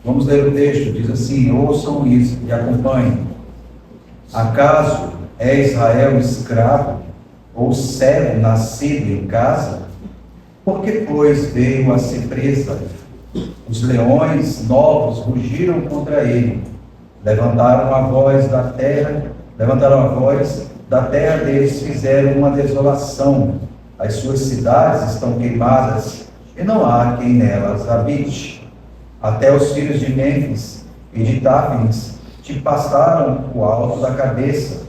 Vamos ler o texto, diz assim: ouçam isso e acompanhem. Acaso é Israel escravo ou servo nascido em casa? Por que, pois, veio a ser presa? Os leões novos rugiram contra ele, levantaram a voz da terra deles, fizeram uma desolação. As suas cidades estão queimadas e não há quem nelas habite. Até os filhos de Mênfis e de Táfnis te passaram o alto da cabeça.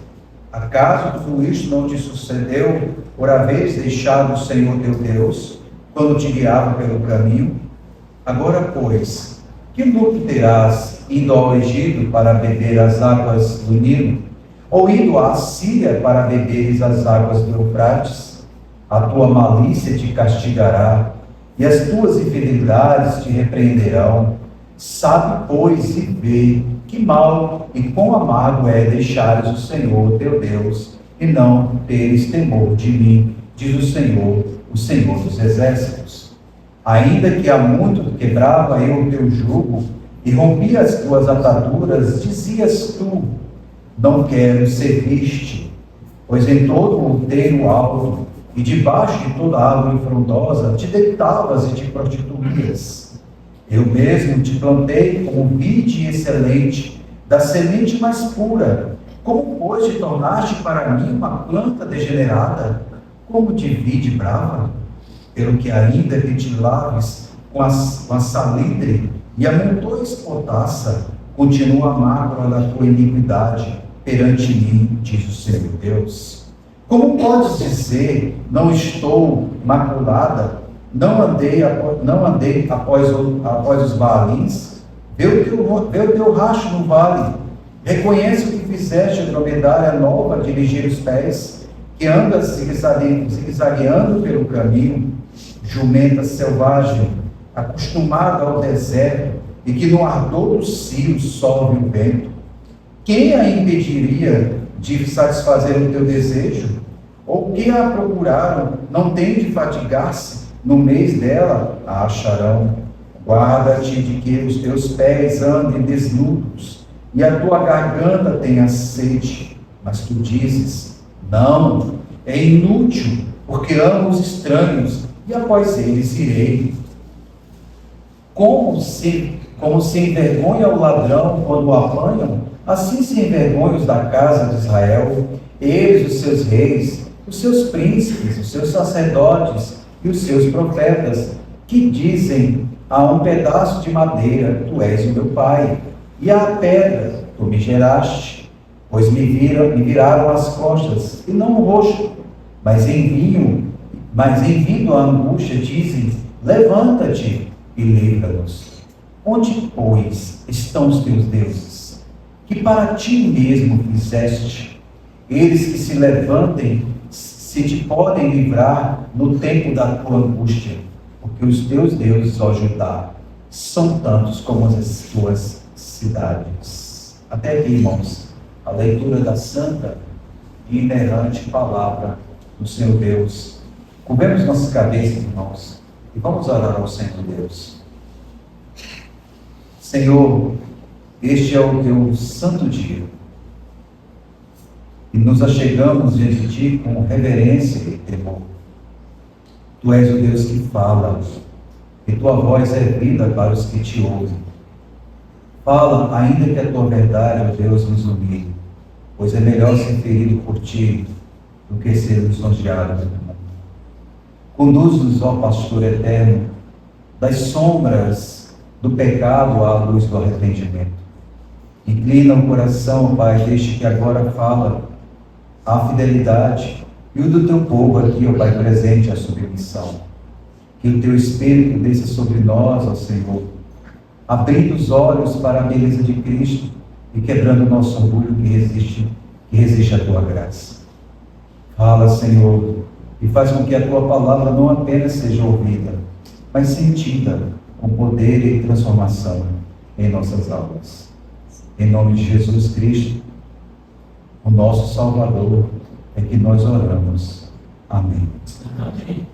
Acaso tudo isto não te sucedeu por haveres deixado o Senhor teu Deus, quando te guiava pelo caminho? Agora, pois, que lucro terás indo ao Egito para beber as águas do Nilo, ou indo à Síria para beberes as águas do Eufrates? A tua malícia te castigará, e as tuas infidelidades te repreenderão. Sabe, pois, e vê que mal e quão amargo é deixares o Senhor teu Deus, e não teres temor de mim, diz o Senhor dos Exércitos. Ainda que há muito quebrava eu o teu jugo, e rompia as tuas ataduras, dizias tu: não quero servir-te, pois em todo o outeiro alto, e debaixo de toda árvore frondosa, te deitavas e te prostituías. Eu mesmo te plantei como vide excelente, da semente mais pura. Como, pois, te tornaste para mim uma planta degenerada, como de vide brava? Pelo que ainda que te laves com a salitre e amontoes potassa, continua a mácula da tua iniquidade perante mim, diz o Senhor Deus. Como podes dizer, não estou maculada, não andei após os Baalins? Vê o teu racho no vale, reconhece o que fizeste, dromedária nova, dirigir os pés, que andas zigue-zagueando pelo caminho, jumenta selvagem, acostumada ao deserto, e que no ardor dos cios sobe o vento. Quem a impediria de satisfazer o teu desejo? Ou que a procuraram, não tem de fatigar-se, no mês dela a acharão. Guarda-te de que os teus pés andem desnudos, e a tua garganta tenha sede. Mas tu dizes: não, é inútil, porque amo os estranhos, e após eles irei. Como se envergonha o ladrão quando o apanham, assim se envergonham os da casa de Israel, eles, os seus reis, os seus príncipes, os seus sacerdotes e os seus profetas, que dizem a um pedaço de madeira: tu és o meu pai, e à pedra: tu me geraste, pois me viraram as costas e não o rosto, mas em vindo a angústia dizem: levanta-te e livra-nos. Onde, pois, estão os teus deuses, que para ti mesmo fizeste? Eles que se levantem, se te podem livrar no tempo da tua angústia, porque os teus deuses, ó Judá, são tantos como as tuas cidades. Até aqui, irmãos, a leitura da santa e inerrante palavra do Senhor Deus. Curvemos nossas cabeças, irmãos, e vamos orar ao Senhor Deus. Senhor, este é o teu santo dia, e nos achegamos diante de ti com reverência e temor. Tu és o Deus que fala, e tua voz é vida para os que te ouvem. Fala, ainda que a tua verdade, ó Deus, nos humilhe, pois é melhor ser ferido por ti do que ser lisonjeado pelo mundo. Conduz-nos, ó pastor eterno, das sombras do pecado à luz do arrependimento. Inclina o coração, Pai, deste que agora fala, a fidelidade, e o do teu povo aqui, ó Pai, presente a submissão. Que o teu Espírito desça sobre nós, ó Senhor, abrindo os olhos para a beleza de Cristo e quebrando o nosso orgulho que resiste a tua graça. Fala, Senhor, e faz com que a tua palavra não apenas seja ouvida, mas sentida com poder e transformação em nossas almas. Em nome de Jesus Cristo, o nosso Salvador, é que nós oramos. Amém. Amém.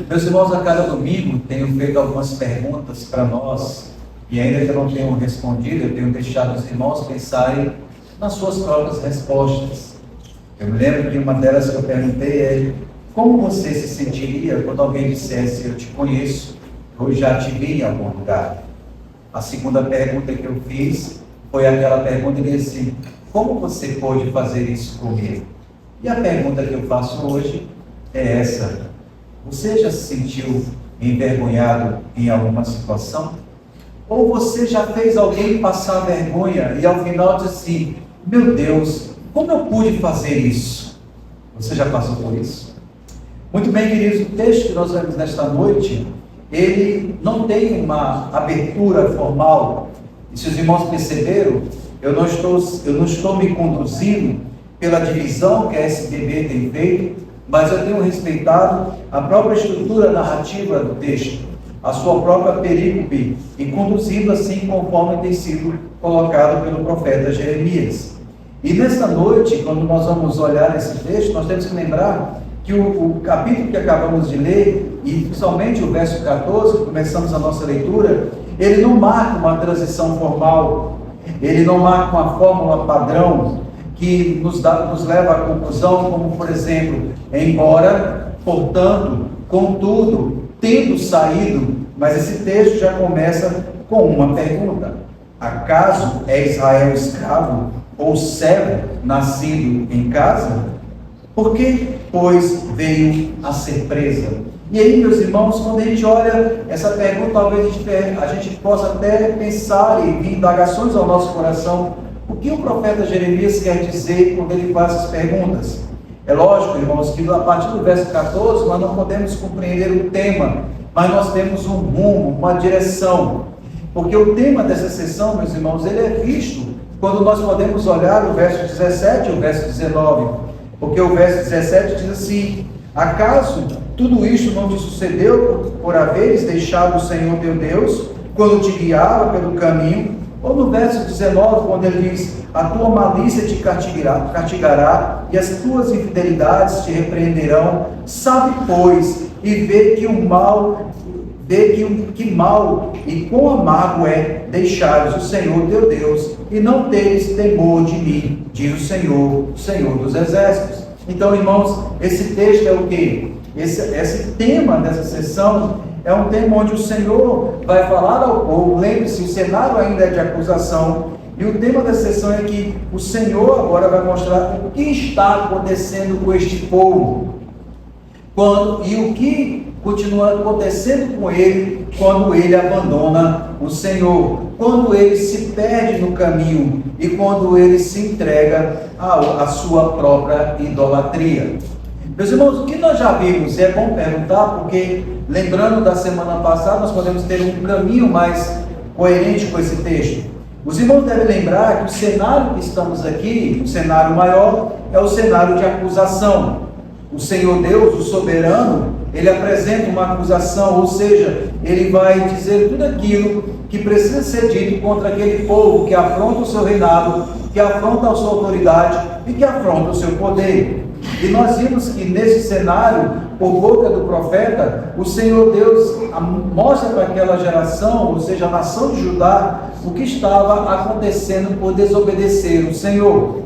Meus irmãos, a cada domingo tenho feito algumas perguntas para nós, e ainda que eu não tenha respondido, eu tenho deixado os irmãos pensarem nas suas próprias respostas. Eu me lembro que uma delas que eu perguntei é: como você se sentiria quando alguém dissesse, eu te conheço, eu já te vi em algum lugar? A segunda pergunta que eu fiz foi aquela pergunta que disse assim: como você pôde fazer isso comigo? E a pergunta que eu faço hoje é essa: você já se sentiu envergonhado em alguma situação? Ou você já fez alguém passar vergonha e ao final disse assim: meu Deus, como eu pude fazer isso? Você já passou por isso? Muito bem, queridos, o texto que nós vemos nesta noite, ele não tem uma abertura formal. E se os irmãos perceberam, eu não estou me conduzindo pela divisão que a SBB tem feito, mas eu tenho respeitado a própria estrutura narrativa do texto, a sua própria perícope, e conduzindo assim conforme tem sido colocado pelo profeta Jeremias. E nesta noite, quando nós vamos olhar esse texto, nós temos que lembrar que o capítulo que acabamos de ler, e principalmente o verso 14, que começamos a nossa leitura, ele não marca uma transição formal, ele não marca uma fórmula padrão que nos leva à conclusão, como por exemplo, embora, portanto, contudo, tendo saído. Mas esse texto já começa com uma pergunta: acaso é Israel escravo ou servo nascido em casa? Por que, pois, veio a ser presa? E aí, meus irmãos, quando a gente olha essa pergunta, talvez a gente possa até pensar e vir indagações ao nosso coração. O que o profeta Jeremias quer dizer quando ele faz essas perguntas? É lógico, irmãos, que a partir do verso 14 nós não podemos compreender o tema, mas nós temos um rumo, uma direção. Porque o tema dessa sessão, meus irmãos, ele é visto quando nós podemos olhar o verso 17 e o verso 19. Porque o verso 17 diz assim: acaso tudo isto não te sucedeu por haveres deixado o Senhor teu Deus, quando te guiava pelo caminho? Ou no verso 19, quando ele diz: a tua malícia te castigará e as tuas infidelidades te repreenderão. Sabe, pois, e vê que que mal e quão amargo é deixares o Senhor teu Deus e não teres temor de mim, diz o Senhor dos Exércitos. Então, irmãos, esse texto é o quê? Esse tema dessa sessão é um tema onde o Senhor vai falar ao povo. Lembre-se, o cenário ainda é de acusação, e o tema dessa sessão é que o Senhor agora vai mostrar o que está acontecendo com este povo, e o que continua acontecendo com ele quando ele abandona o Senhor, quando ele se perde no caminho e quando ele se entrega à sua própria idolatria. Meus irmãos, o que nós já vimos, e é bom perguntar, porque lembrando da semana passada, nós podemos ter um caminho mais coerente com esse texto. Os irmãos devem lembrar que o cenário que estamos aqui, o cenário maior, é o cenário de acusação. O Senhor Deus, o soberano, ele apresenta uma acusação, ou seja, ele vai dizer tudo aquilo que precisa ser dito contra aquele povo que afronta o seu reinado, que afronta a sua autoridade e que afronta o seu poder. E nós vimos que nesse cenário, por boca do profeta, o Senhor Deus mostra para aquela geração, ou seja, a nação de Judá, o que estava acontecendo por desobedecer o Senhor.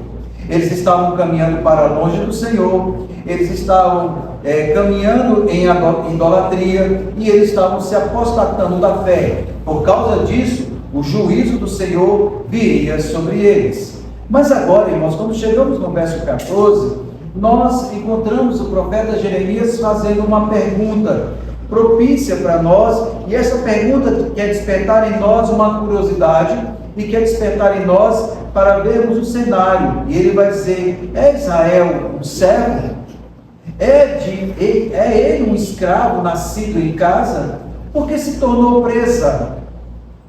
Eles estavam caminhando para longe do Senhor, eles estavam caminhando em idolatria e eles estavam se apostatando da fé. Por causa disso, o juízo do Senhor viria sobre eles. Mas agora, irmãos, quando chegamos no verso 14, nós encontramos o profeta Jeremias fazendo uma pergunta propícia para nós, e essa pergunta quer despertar em nós uma curiosidade e quer despertar em nós para vermos o cenário. E ele vai dizer: é Israel um servo? É ele um escravo nascido em casa? Porque se tornou presa?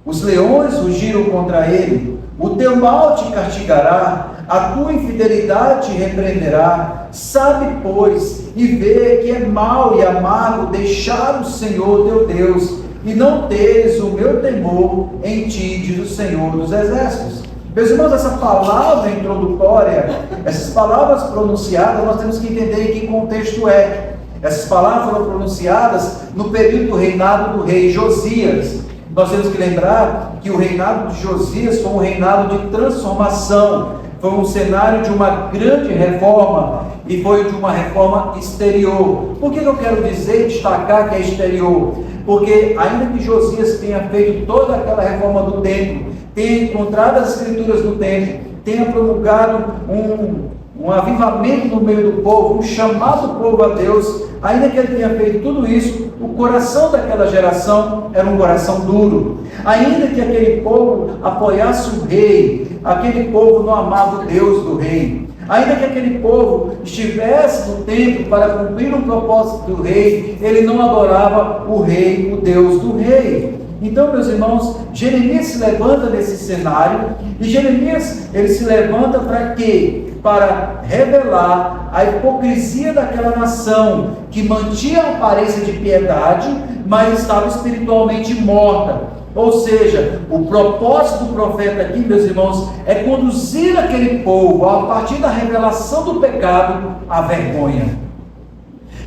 Os leões rugiram contra ele. O teu mal te castigará, a tua infidelidade te repreenderá. Sabe, pois, e vê que é mau e amargo deixar o Senhor teu Deus, e não teres o meu temor em ti, diz o Senhor dos Exércitos. Meus irmãos, essa palavra introdutória, essas palavras pronunciadas, nós temos que entender em que contexto é. Essas palavras foram pronunciadas no período do reinado do rei Josias. Nós temos que lembrar que o reinado de Josias foi um reinado de transformação, foi um cenário de uma grande reforma, e foi de uma reforma exterior. Por que eu quero dizer e destacar que é exterior? Porque ainda que Josias tenha feito toda aquela reforma do templo, tenha encontrado as escrituras do templo, tenha promulgado um avivamento no meio do povo, um chamado do povo a Deus, ainda que ele tenha feito tudo isso, o coração daquela geração era um coração duro. Ainda que aquele povo apoiasse o rei, aquele povo não amava o Deus do rei. Ainda que aquele povo estivesse no templo para cumprir um propósito do rei, ele não adorava o rei, o Deus do rei. Então, meus irmãos, Jeremias se levanta nesse cenário, e Jeremias, ele se levanta para quê? Para revelar a hipocrisia daquela nação, que mantinha a aparência de piedade, mas estava espiritualmente morta. Ou seja, o propósito do profeta aqui, meus irmãos, é conduzir aquele povo, a partir da revelação do pecado, à vergonha.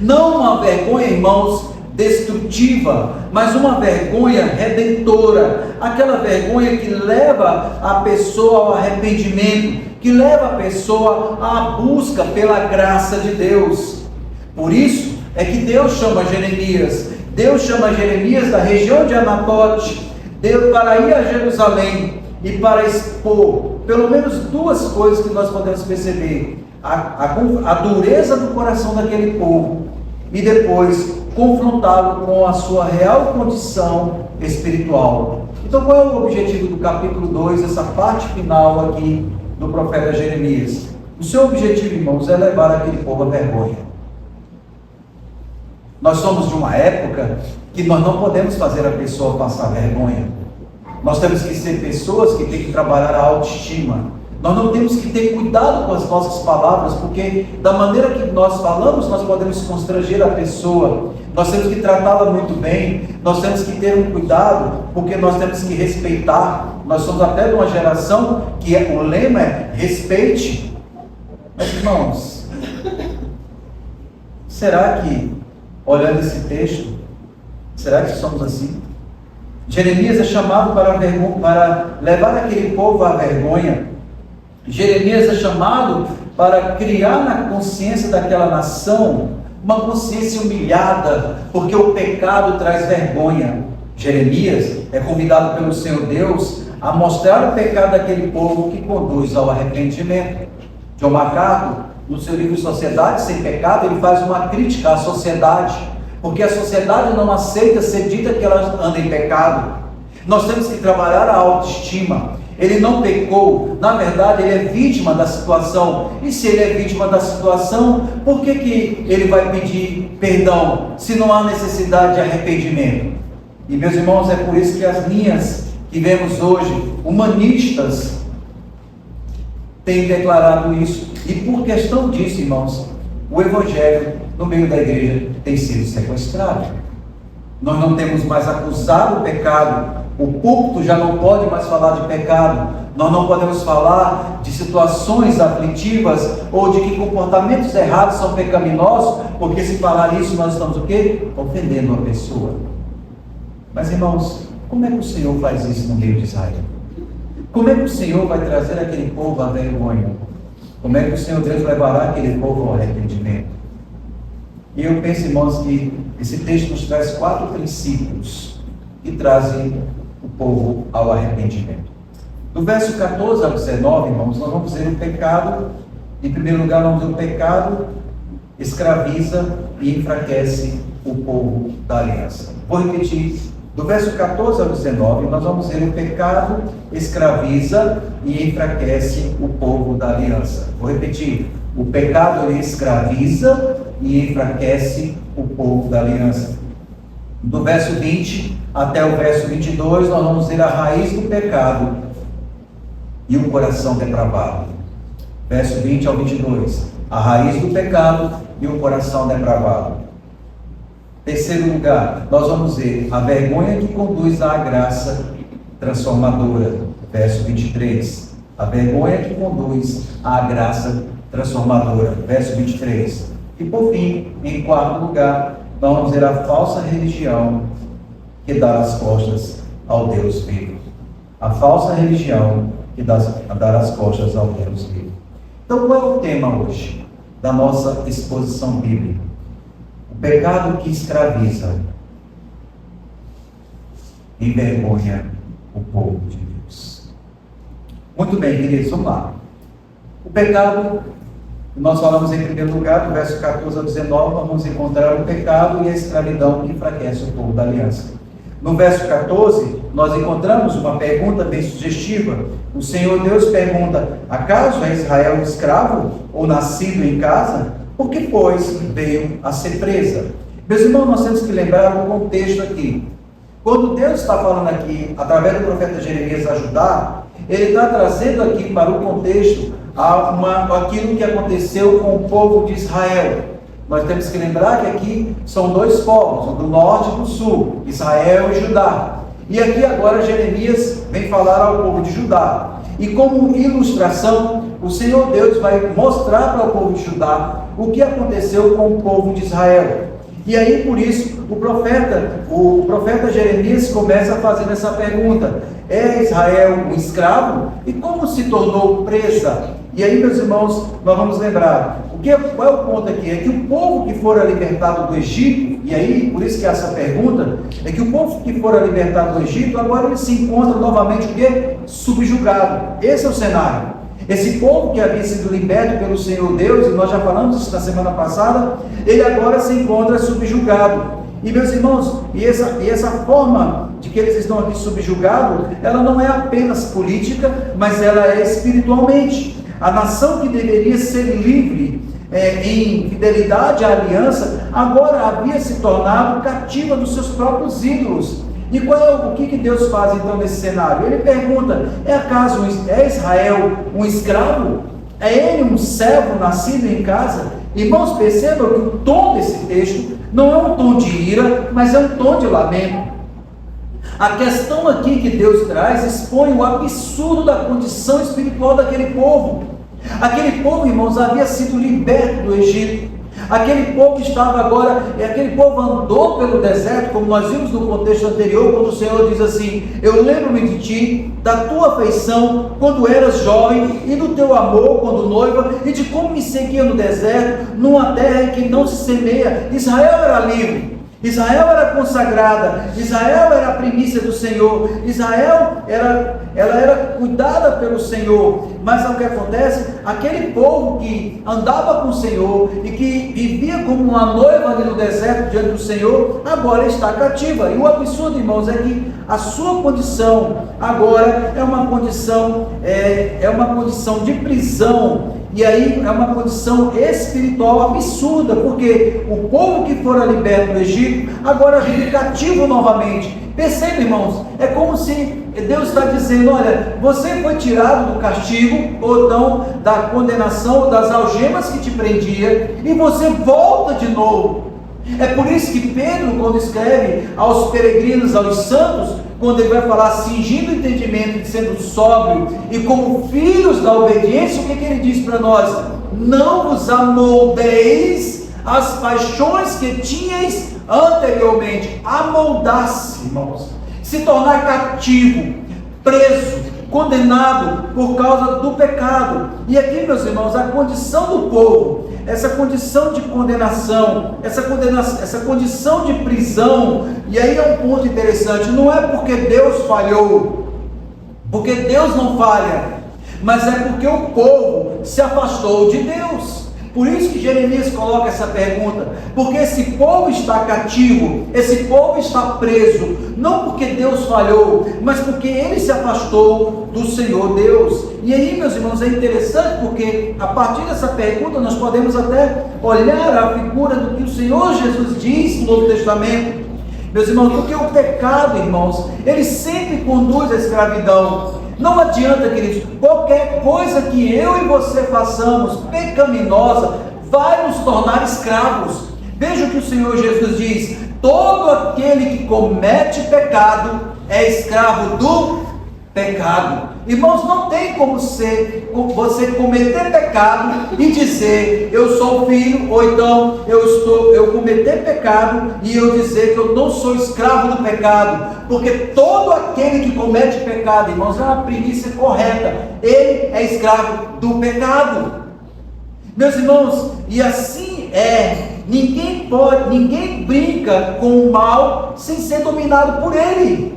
Não uma vergonha, irmãos, destrutiva, mas uma vergonha redentora, aquela vergonha que leva a pessoa ao arrependimento, que leva a pessoa à busca pela graça de Deus. Por isso é que Deus chama Jeremias da região de Anatote, Deus para ir a Jerusalém e para expor pelo menos duas coisas que nós podemos perceber: a dureza do coração daquele povo, e depois confrontá-lo com a sua real condição espiritual. Então, qual é o objetivo do capítulo 2, essa parte final aqui do profeta Jeremias? O seu objetivo, irmãos, é levar aquele povo à vergonha. Nós somos de uma época que nós não podemos fazer a pessoa passar vergonha. Nós temos que ser pessoas que têm que trabalhar a autoestima. Nós não temos que ter cuidado com as nossas palavras, porque da maneira que nós falamos, nós podemos constranger a pessoa. Nós temos que tratá-la muito bem, nós temos que ter um cuidado, porque nós temos que respeitar. Nós somos até de uma geração que o lema é respeite. Mas, irmãos, será que, olhando esse texto, será que somos assim? Jeremias é chamado para levar aquele povo à vergonha. Jeremias é chamado para criar na consciência daquela nação uma consciência humilhada, porque o pecado traz vergonha. Jeremias é convidado pelo Senhor Deus a mostrar o pecado daquele povo que conduz ao arrependimento. John MacArthur, no seu livro Sociedade Sem Pecado, ele faz uma crítica à sociedade, porque a sociedade não aceita ser dita que ela anda em pecado. Nós temos que trabalhar a autoestima. Ele não pecou, na verdade ele é vítima da situação. E se ele é vítima da situação, por que ele vai pedir perdão, se não há necessidade de arrependimento? E, meus irmãos, é por isso que as linhas que vemos hoje, humanistas, têm declarado isso. E por questão disso, irmãos, o Evangelho no meio da igreja tem sido sequestrado. Nós não temos mais acusado o pecado. O púlpito já não pode mais falar de pecado. Nós não podemos falar de situações aflitivas ou de que comportamentos errados são pecaminosos, porque se falar isso nós estamos o quê? Ofendendo a pessoa. Mas, irmãos, como é que o Senhor faz isso no meio de Israel? Como é que o Senhor vai trazer aquele povo à vergonha? Como é que o Senhor Deus levará aquele povo ao arrependimento? E eu penso, irmãos, que esse texto nos traz 4 princípios que trazem o povo ao arrependimento. Do verso 14 ao 19, irmãos, nós vamos ver o pecado. Em primeiro lugar, vamos ver o pecado escraviza e enfraquece o povo da aliança. Vou repetir. Do verso 14 ao 19, nós vamos ver o pecado escraviza e enfraquece o povo da aliança. Vou repetir. O pecado escraviza e enfraquece o povo da aliança. Do verso 20 até o verso 22, nós vamos ver a raiz do pecado e o coração depravado. verso 20 ao 22. A raiz do pecado e o coração depravado. Terceiro lugar, nós vamos ver a vergonha que conduz à graça transformadora, verso 23. A vergonha que conduz à graça transformadora, verso 23. E por fim, em quarto lugar, nós vamos ver a falsa religião que dá as costas ao Deus vivo. A falsa religião que dá as costas ao Deus vivo. Então, qual é o tema hoje da nossa exposição bíblica? O pecado que escraviza e envergonha o povo de Deus. Muito bem, queridos, vamos lá. O pecado, nós falamos em primeiro lugar, do verso 14 ao 19, nós vamos encontrar o pecado e a escravidão que enfraquece o povo da aliança. No verso 14, nós encontramos uma pergunta bem sugestiva. O Senhor Deus pergunta: acaso é Israel escravo ou nascido em casa? Por que, pois, veio a ser presa? Meus irmãos, nós temos que lembrar o contexto aqui. Quando Deus está falando aqui, através do profeta Jeremias a Judá, ele está trazendo aqui para o contexto aquilo que aconteceu com o povo de Israel. Nós temos que lembrar que aqui são dois povos, do norte e do sul, Israel e Judá. E aqui agora Jeremias vem falar ao povo de Judá. E como ilustração, o Senhor Deus vai mostrar para o povo de Judá o que aconteceu com o povo de Israel. E aí, por isso, o profeta Jeremias começa fazendo essa pergunta: é Israel um escravo? E como se tornou presa? E aí, meus irmãos, nós vamos lembrar, qual é o ponto aqui? É que o povo que fora libertado do Egito, e aí, por isso que essa pergunta, é que o povo que fora libertado do Egito, agora ele se encontra novamente o quê? Subjugado. Esse é o cenário. Esse povo que havia sido liberto pelo Senhor Deus, e nós já falamos isso na semana passada, ele agora se encontra subjugado. E meus irmãos, e essa forma de que eles estão aqui subjugados, ela não é apenas política, mas ela é espiritualmente. A nação que deveria ser livre em fidelidade à aliança, agora havia se tornado cativa dos seus próprios ídolos. E o que Deus faz então nesse cenário? Ele pergunta: é Israel um escravo? É ele um servo nascido em casa? Irmãos, percebam que o tom desse texto não é um tom de ira, mas é um tom de lamento. A questão aqui que Deus traz expõe o absurdo da condição espiritual daquele povo. Aquele povo, irmãos, havia sido liberto do Egito. Aquele povo aquele povo andou pelo deserto, como nós vimos no contexto anterior, quando o Senhor diz assim: eu lembro-me de ti, da tua afeição, quando eras jovem, e do teu amor, quando noiva, e de como me seguia no deserto, numa terra em que não se semeia. Israel era livre, Israel era consagrada, Israel era a primícia do Senhor, Israel era cuidada pelo Senhor. Mas o que acontece? Aquele povo que andava com o Senhor e que vivia como uma noiva ali no deserto diante do Senhor, agora está cativa. E o absurdo, irmãos, é que a sua condição agora é uma condição de prisão. E aí é uma condição espiritual absurda, porque o povo que fora liberto do Egito agora vive cativo novamente. Perceba, irmãos, é como se Deus está dizendo: olha, você foi tirado do castigo, ou então da condenação, ou das algemas que te prendia, e você volta de novo. É por isso que Pedro, quando escreve aos peregrinos, aos santos, quando ele vai falar cingindo o entendimento e sendo sóbrio e como filhos da obediência, o que ele diz para nós? Não vos amoldeis às paixões que tinhais anteriormente. Amoldar-se, irmãos, se tornar cativo, preso, condenado por causa do pecado. E aqui, meus irmãos, a condição do povo, essa condição de condenação, essa condição de prisão, e aí é um ponto interessante, não é porque Deus falhou, porque Deus não falha, mas é porque o povo se afastou de Deus. Por isso que Jeremias coloca essa pergunta, porque esse povo está cativo, esse povo está preso, não porque Deus falhou, mas porque ele se afastou do Senhor Deus. E aí, meus irmãos, é interessante porque a partir dessa pergunta nós podemos até olhar a figura do que o Senhor Jesus diz no Novo Testamento. Meus irmãos, porque o pecado, irmãos, ele sempre conduz à escravidão. não adianta, queridos, qualquer coisa que eu e você façamos pecaminosa vai nos tornar escravos. Veja o que o Senhor Jesus diz: todo aquele que comete pecado é escravo do pecado. Irmãos, não tem como você cometer pecado e dizer eu sou filho, ou então eu cometer pecado e eu dizer que eu não sou escravo do pecado, porque todo aquele que comete pecado, irmãos, é uma premissa correta, ele é escravo do pecado. Meus irmãos, e assim ninguém brinca com o mal sem ser dominado por ele.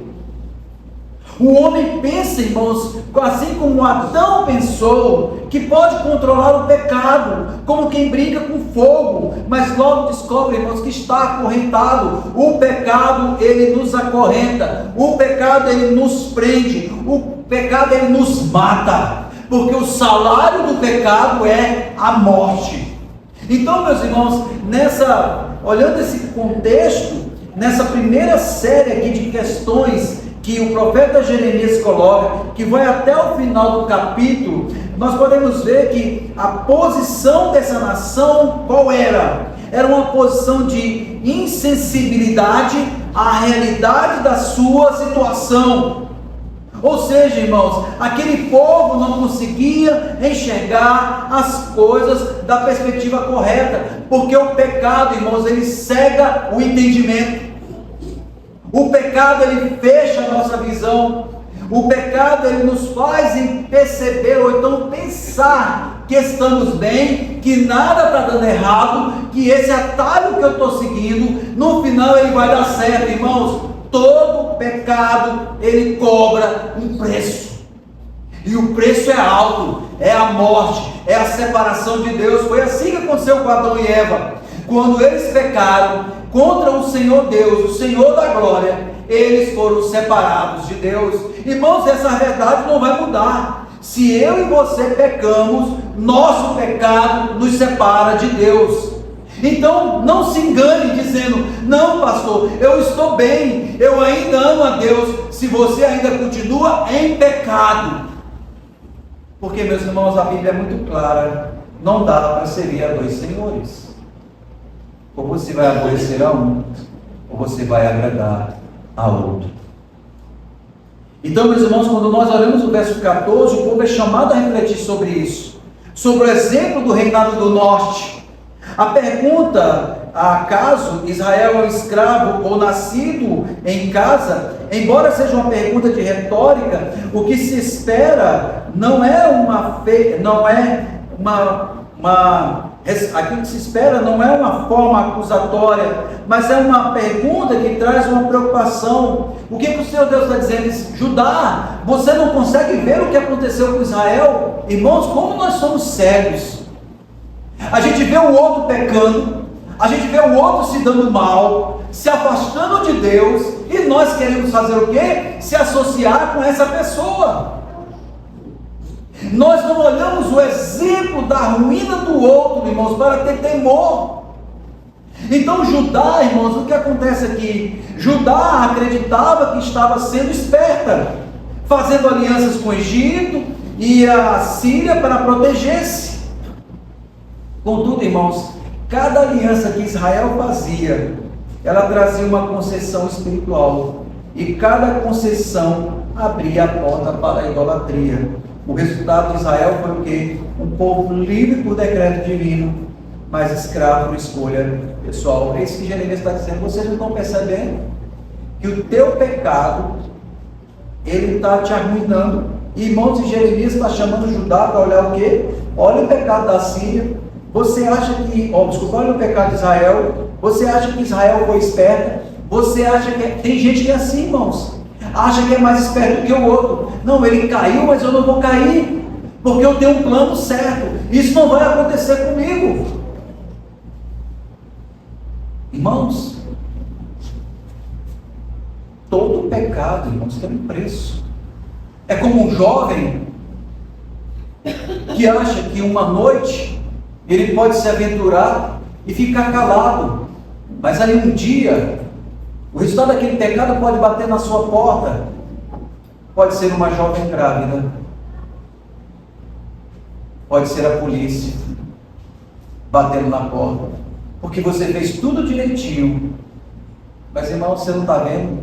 O homem pensa, irmãos, assim como Adão pensou, que pode controlar o pecado, como quem brinca com fogo, mas logo descobre, irmãos, que está acorrentado. O pecado, ele nos acorrenta, o pecado, ele nos prende, o pecado, ele nos mata, porque o salário do pecado é a morte. Então, meus irmãos, olhando esse contexto, nessa primeira série aqui de questões que o profeta Jeremias coloca, que vai até o final do capítulo, nós podemos ver que a posição dessa nação, qual era? Era uma posição de insensibilidade à realidade da sua situação. Ou seja, irmãos, aquele povo não conseguia enxergar as coisas da perspectiva correta, porque o pecado, irmãos, ele cega o entendimento. O pecado, ele fecha a nossa visão. O pecado, ele nos faz perceber, ou então pensar que estamos bem, que nada está dando errado, que esse atalho que eu estou seguindo, no final ele vai dar certo. Irmãos, todo pecado, ele cobra um preço. E o preço é alto, é a morte, é a separação de Deus. Foi assim que aconteceu com Adão e Eva. Quando eles pecaram contra o Senhor Deus, o Senhor da glória, eles foram separados de Deus. Irmãos, essa verdade não vai mudar. Se eu e você pecamos, nosso pecado nos separa de Deus. Então, não se engane dizendo, não pastor, eu estou bem, eu ainda amo a Deus, se você ainda continua em pecado. Porque, meus irmãos, a Bíblia é muito clara, não dá para servir a dois senhores. Ou você vai aborrecer a um, ou você vai agradar a outro. Então, meus irmãos, quando nós olhamos o verso 14, o povo é chamado a refletir sobre isso, sobre o exemplo do reinado do norte. A pergunta, acaso Israel é um escravo ou nascido em casa, embora seja uma pergunta de retórica, o que se espera aquilo que se espera não é uma forma acusatória, mas é uma pergunta que traz uma preocupação. O que o Senhor Deus está dizendo? Judá, você não consegue ver o que aconteceu com Israel? Irmãos, como nós somos cegos. A gente vê o outro pecando, a gente vê o outro se dando mal, se afastando de Deus, e nós queremos fazer o quê? Se associar com essa pessoa. Nós não olhamos o exemplo da ruína do outro, irmãos, para ter temor. Então Judá, irmãos, o que acontece aqui? Judá acreditava que estava sendo esperta, fazendo alianças com o Egito e a Síria para proteger-se. Contudo, irmãos, cada aliança que Israel fazia, ela trazia uma concessão espiritual, e cada concessão abria a porta para a idolatria. O resultado de Israel foi o quê? Um povo livre por decreto divino, mas escravo por escolha pessoal. É isso que Jeremias está dizendo. Vocês não estão percebendo que o teu pecado, ele está te arruinando. E, irmãos, Jeremias está chamando Judá para olhar o quê? Olha o pecado da Síria. Você acha que, olha o pecado de Israel. Você acha que Israel foi esperta? Você acha que... Tem gente que é assim, irmãos. Acha que é mais esperto que o outro. Não, ele caiu, mas eu não vou cair, porque eu tenho um plano certo. Isso não vai acontecer comigo. Irmãos, todo pecado, irmãos, tem um preço. É como um jovem que acha que uma noite ele pode se aventurar e ficar calado, mas aí um dia o resultado daquele pecado pode bater na sua porta Pode ser uma jovem grávida, pode ser a polícia batendo na porta, porque você fez tudo direitinho. Mas, irmão, você não está vendo?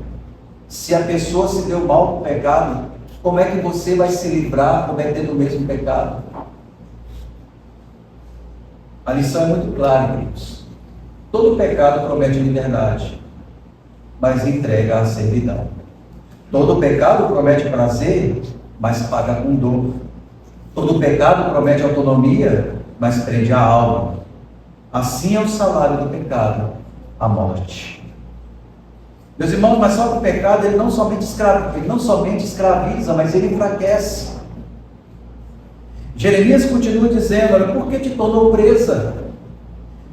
Se a pessoa se deu mal com o pecado, como é que você vai se livrar cometendo o mesmo pecado? A lição é muito clara, queridos. Todo pecado promete liberdade, mas entrega à servidão. Todo pecado promete prazer, mas paga com dor. Todo pecado promete autonomia, mas prende a alma. Assim é o salário do pecado, a morte. Meus irmãos, mas só que o pecado ele não somente escraviza, mas ele enfraquece. Jeremias continua dizendo: olha, por que te tornou presa?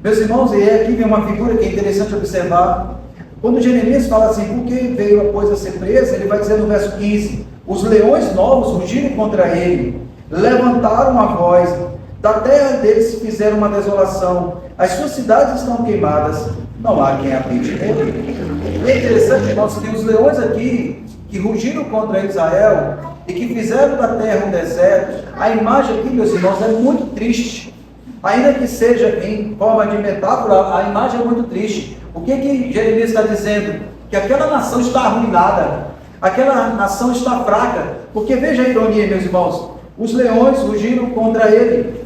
Meus irmãos, e aqui vem uma figura que é interessante observar. Quando Jeremias fala assim, por que veio após a ser presa, ele vai dizer no verso 15: os leões novos rugiram contra ele, levantaram a voz, da terra deles fizeram uma desolação, as suas cidades estão queimadas, não há quem habite nele. É interessante, irmãos, que os leões aqui, que rugiram contra Israel, e que fizeram da terra um deserto, a imagem aqui, meus irmãos, é muito triste. Ainda que seja em forma de metáfora, a imagem é muito triste. O que Jeremias está dizendo? Que aquela nação está arruinada, aquela nação está fraca, porque veja a ironia, meus irmãos, os leões rugiram contra ele,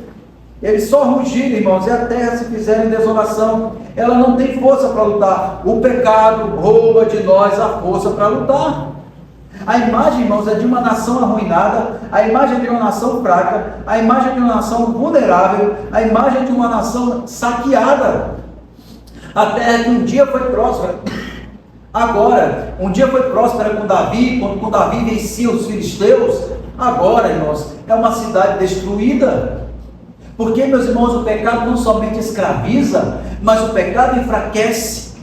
eles só rugiram, irmãos, e a terra se fizeram em desolação, ela não tem força para lutar, o pecado rouba de nós a força para lutar. A imagem, irmãos, é de uma nação arruinada, a imagem é de uma nação fraca, a imagem é de uma nação vulnerável, a imagem é de uma nação saqueada. A terra que um dia foi próspera, agora, um dia foi próspera com Davi, quando com Davi vencia os filisteus, agora, irmãos, é uma cidade destruída. Porque, meus irmãos, o pecado não somente escraviza, mas o pecado enfraquece.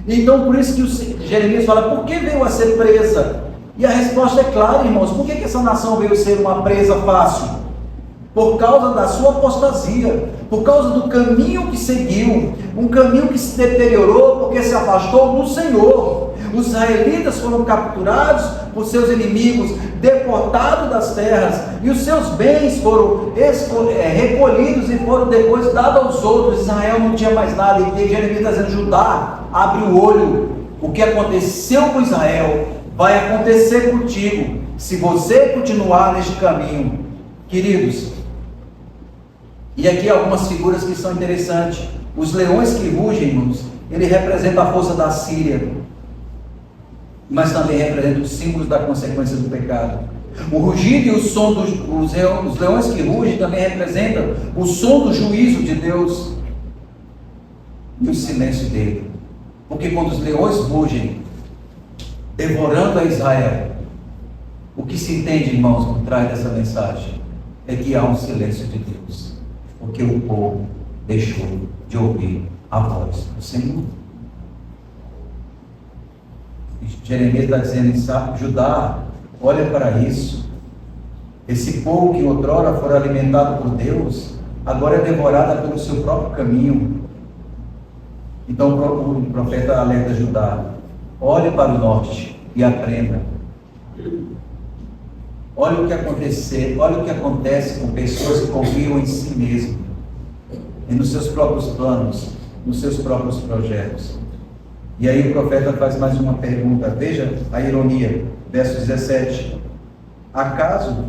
Então, por isso que o Jeremias fala, por que veio a ser presa? E a resposta é clara, irmãos, por que essa nação veio ser uma presa fácil? Por causa da sua apostasia, por causa do caminho que seguiu, um caminho que se deteriorou porque se afastou do Senhor. Os israelitas foram capturados por seus inimigos, deportados das terras, e os seus bens foram recolhidos e foram depois dados aos outros. Israel não tinha mais nada, e Jeremias está dizendo, Judá, abre o olho, o que aconteceu com Israel vai acontecer contigo, se você continuar neste caminho. Queridos, e aqui algumas figuras que são interessantes. Os leões que rugem, irmãos, ele representa a força da Síria, mas também representa os símbolos da consequência do pecado. O rugido e o som os leões que rugem também representam o som do juízo de Deus e o silêncio dele. Porque quando os leões rugem, devorando a Israel, o que se entende, irmãos, por trás dessa mensagem é que há um silêncio de Deus, porque o povo deixou de ouvir a voz do Senhor. Jeremias está dizendo, sabe, Judá, olha para isso. Esse povo que outrora fora alimentado por Deus, agora é devorado pelo seu próprio caminho. Então o profeta alerta Judá, olhe para o norte e aprenda. Olha o que acontece com pessoas que confiam em si mesmo, e nos seus próprios planos, nos seus próprios projetos. E aí o profeta faz mais uma pergunta, veja a ironia, verso 17. Acaso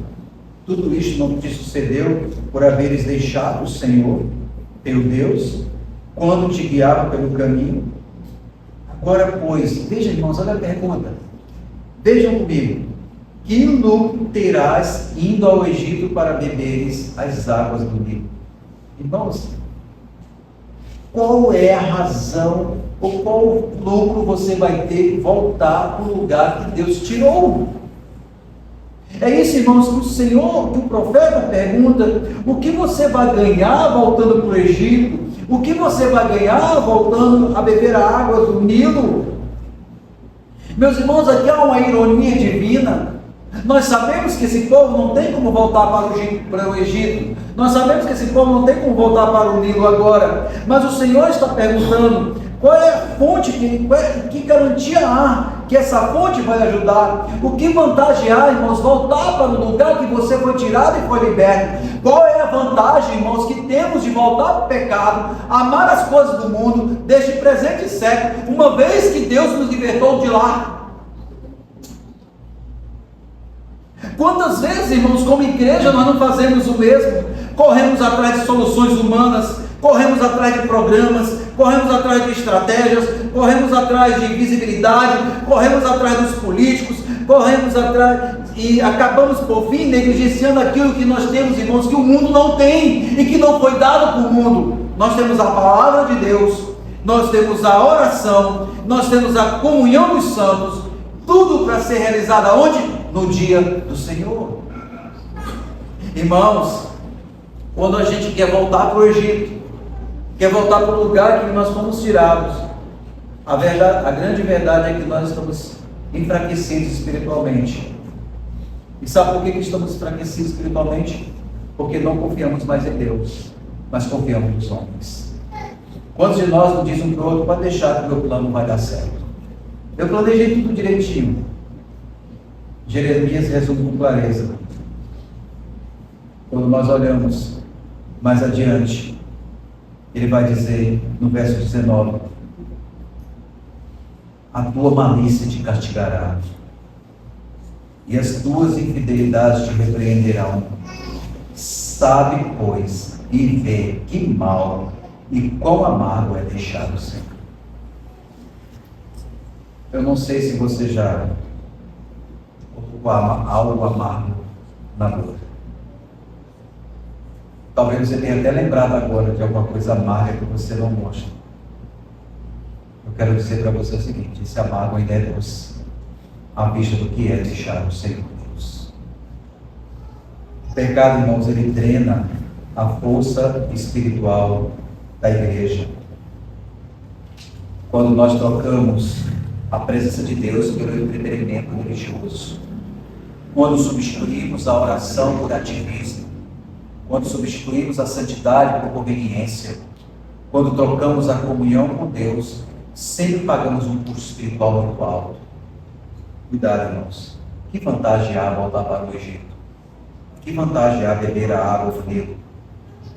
tudo isto não te sucedeu por haveres deixado o Senhor, teu Deus, quando te guiava pelo caminho? Agora, pois, veja, irmãos, olha a pergunta. Vejam comigo. Que lucro terás indo ao Egito para beberes as águas do Nilo? Irmãos, qual é a razão, ou qual lucro você vai ter que voltar para o lugar que Deus tirou? É isso, irmãos, que o Senhor, que o profeta pergunta, o que você vai ganhar voltando para o Egito? O que você vai ganhar voltando a beber a água do Nilo? Meus irmãos, aqui há uma ironia divina. Nós sabemos que esse povo não tem como voltar para o Egito. Nós sabemos que esse povo não tem como voltar para o Nilo agora. Mas o Senhor está perguntando, Qual é a fonte, que garantia há que essa fonte vai ajudar? O que vantagem há, irmãos, voltar para o lugar que você foi tirado e foi liberto? Qual é a vantagem, irmãos, que temos de voltar para o pecado, amar as coisas do mundo, deste presente século, uma vez que Deus nos libertou de lá? Quantas vezes, irmãos, como igreja, nós não fazemos o mesmo? Corremos atrás de soluções humanas, corremos atrás de programas, corremos atrás de estratégias, corremos atrás de visibilidade, corremos atrás dos políticos, corremos atrás e acabamos por fim negligenciando aquilo que nós temos, irmãos, que o mundo não tem e que não foi dado para o mundo. Nós temos a palavra de Deus, nós temos a oração, nós temos a comunhão dos santos, tudo para ser realizado aonde? No dia do Senhor. Irmãos, quando a gente quer voltar para o Egito, quer voltar para o lugar que nós fomos tirados, a grande verdade é que nós estamos enfraquecidos espiritualmente. E sabe por que estamos enfraquecidos espiritualmente? Porque não confiamos mais em Deus, mas confiamos nos homens. Quantos de nós não dizem um para o outro, pode deixar que o meu plano vai dar certo? Eu planejei tudo direitinho. Jeremias resume com clareza. Quando nós olhamos mais adiante, ele vai dizer no verso 19: a tua malícia te castigará, e as tuas infidelidades te repreenderão. Sabe, pois, e vê que mal e quão amargo é deixar o Senhor. Eu não sei se você já colocou algo amargo na boca. Talvez você tenha até lembrado agora de alguma coisa amarga que você não gosta. Eu quero dizer para você o seguinte: esse amargo ainda é doce, à vista do que é deixar o Senhor Deus. O pecado, irmãos, ele drena a força espiritual da igreja. Quando nós trocamos a presença de Deus pelo entretenimento religioso, quando substituímos a oração por ativismo, quando substituímos a santidade por conveniência, quando trocamos a comunhão com Deus, sempre pagamos um custo espiritual muito alto. Cuidado, irmãos. Que vantagem há voltar para o Egito? Que vantagem há beber a água do Nilo?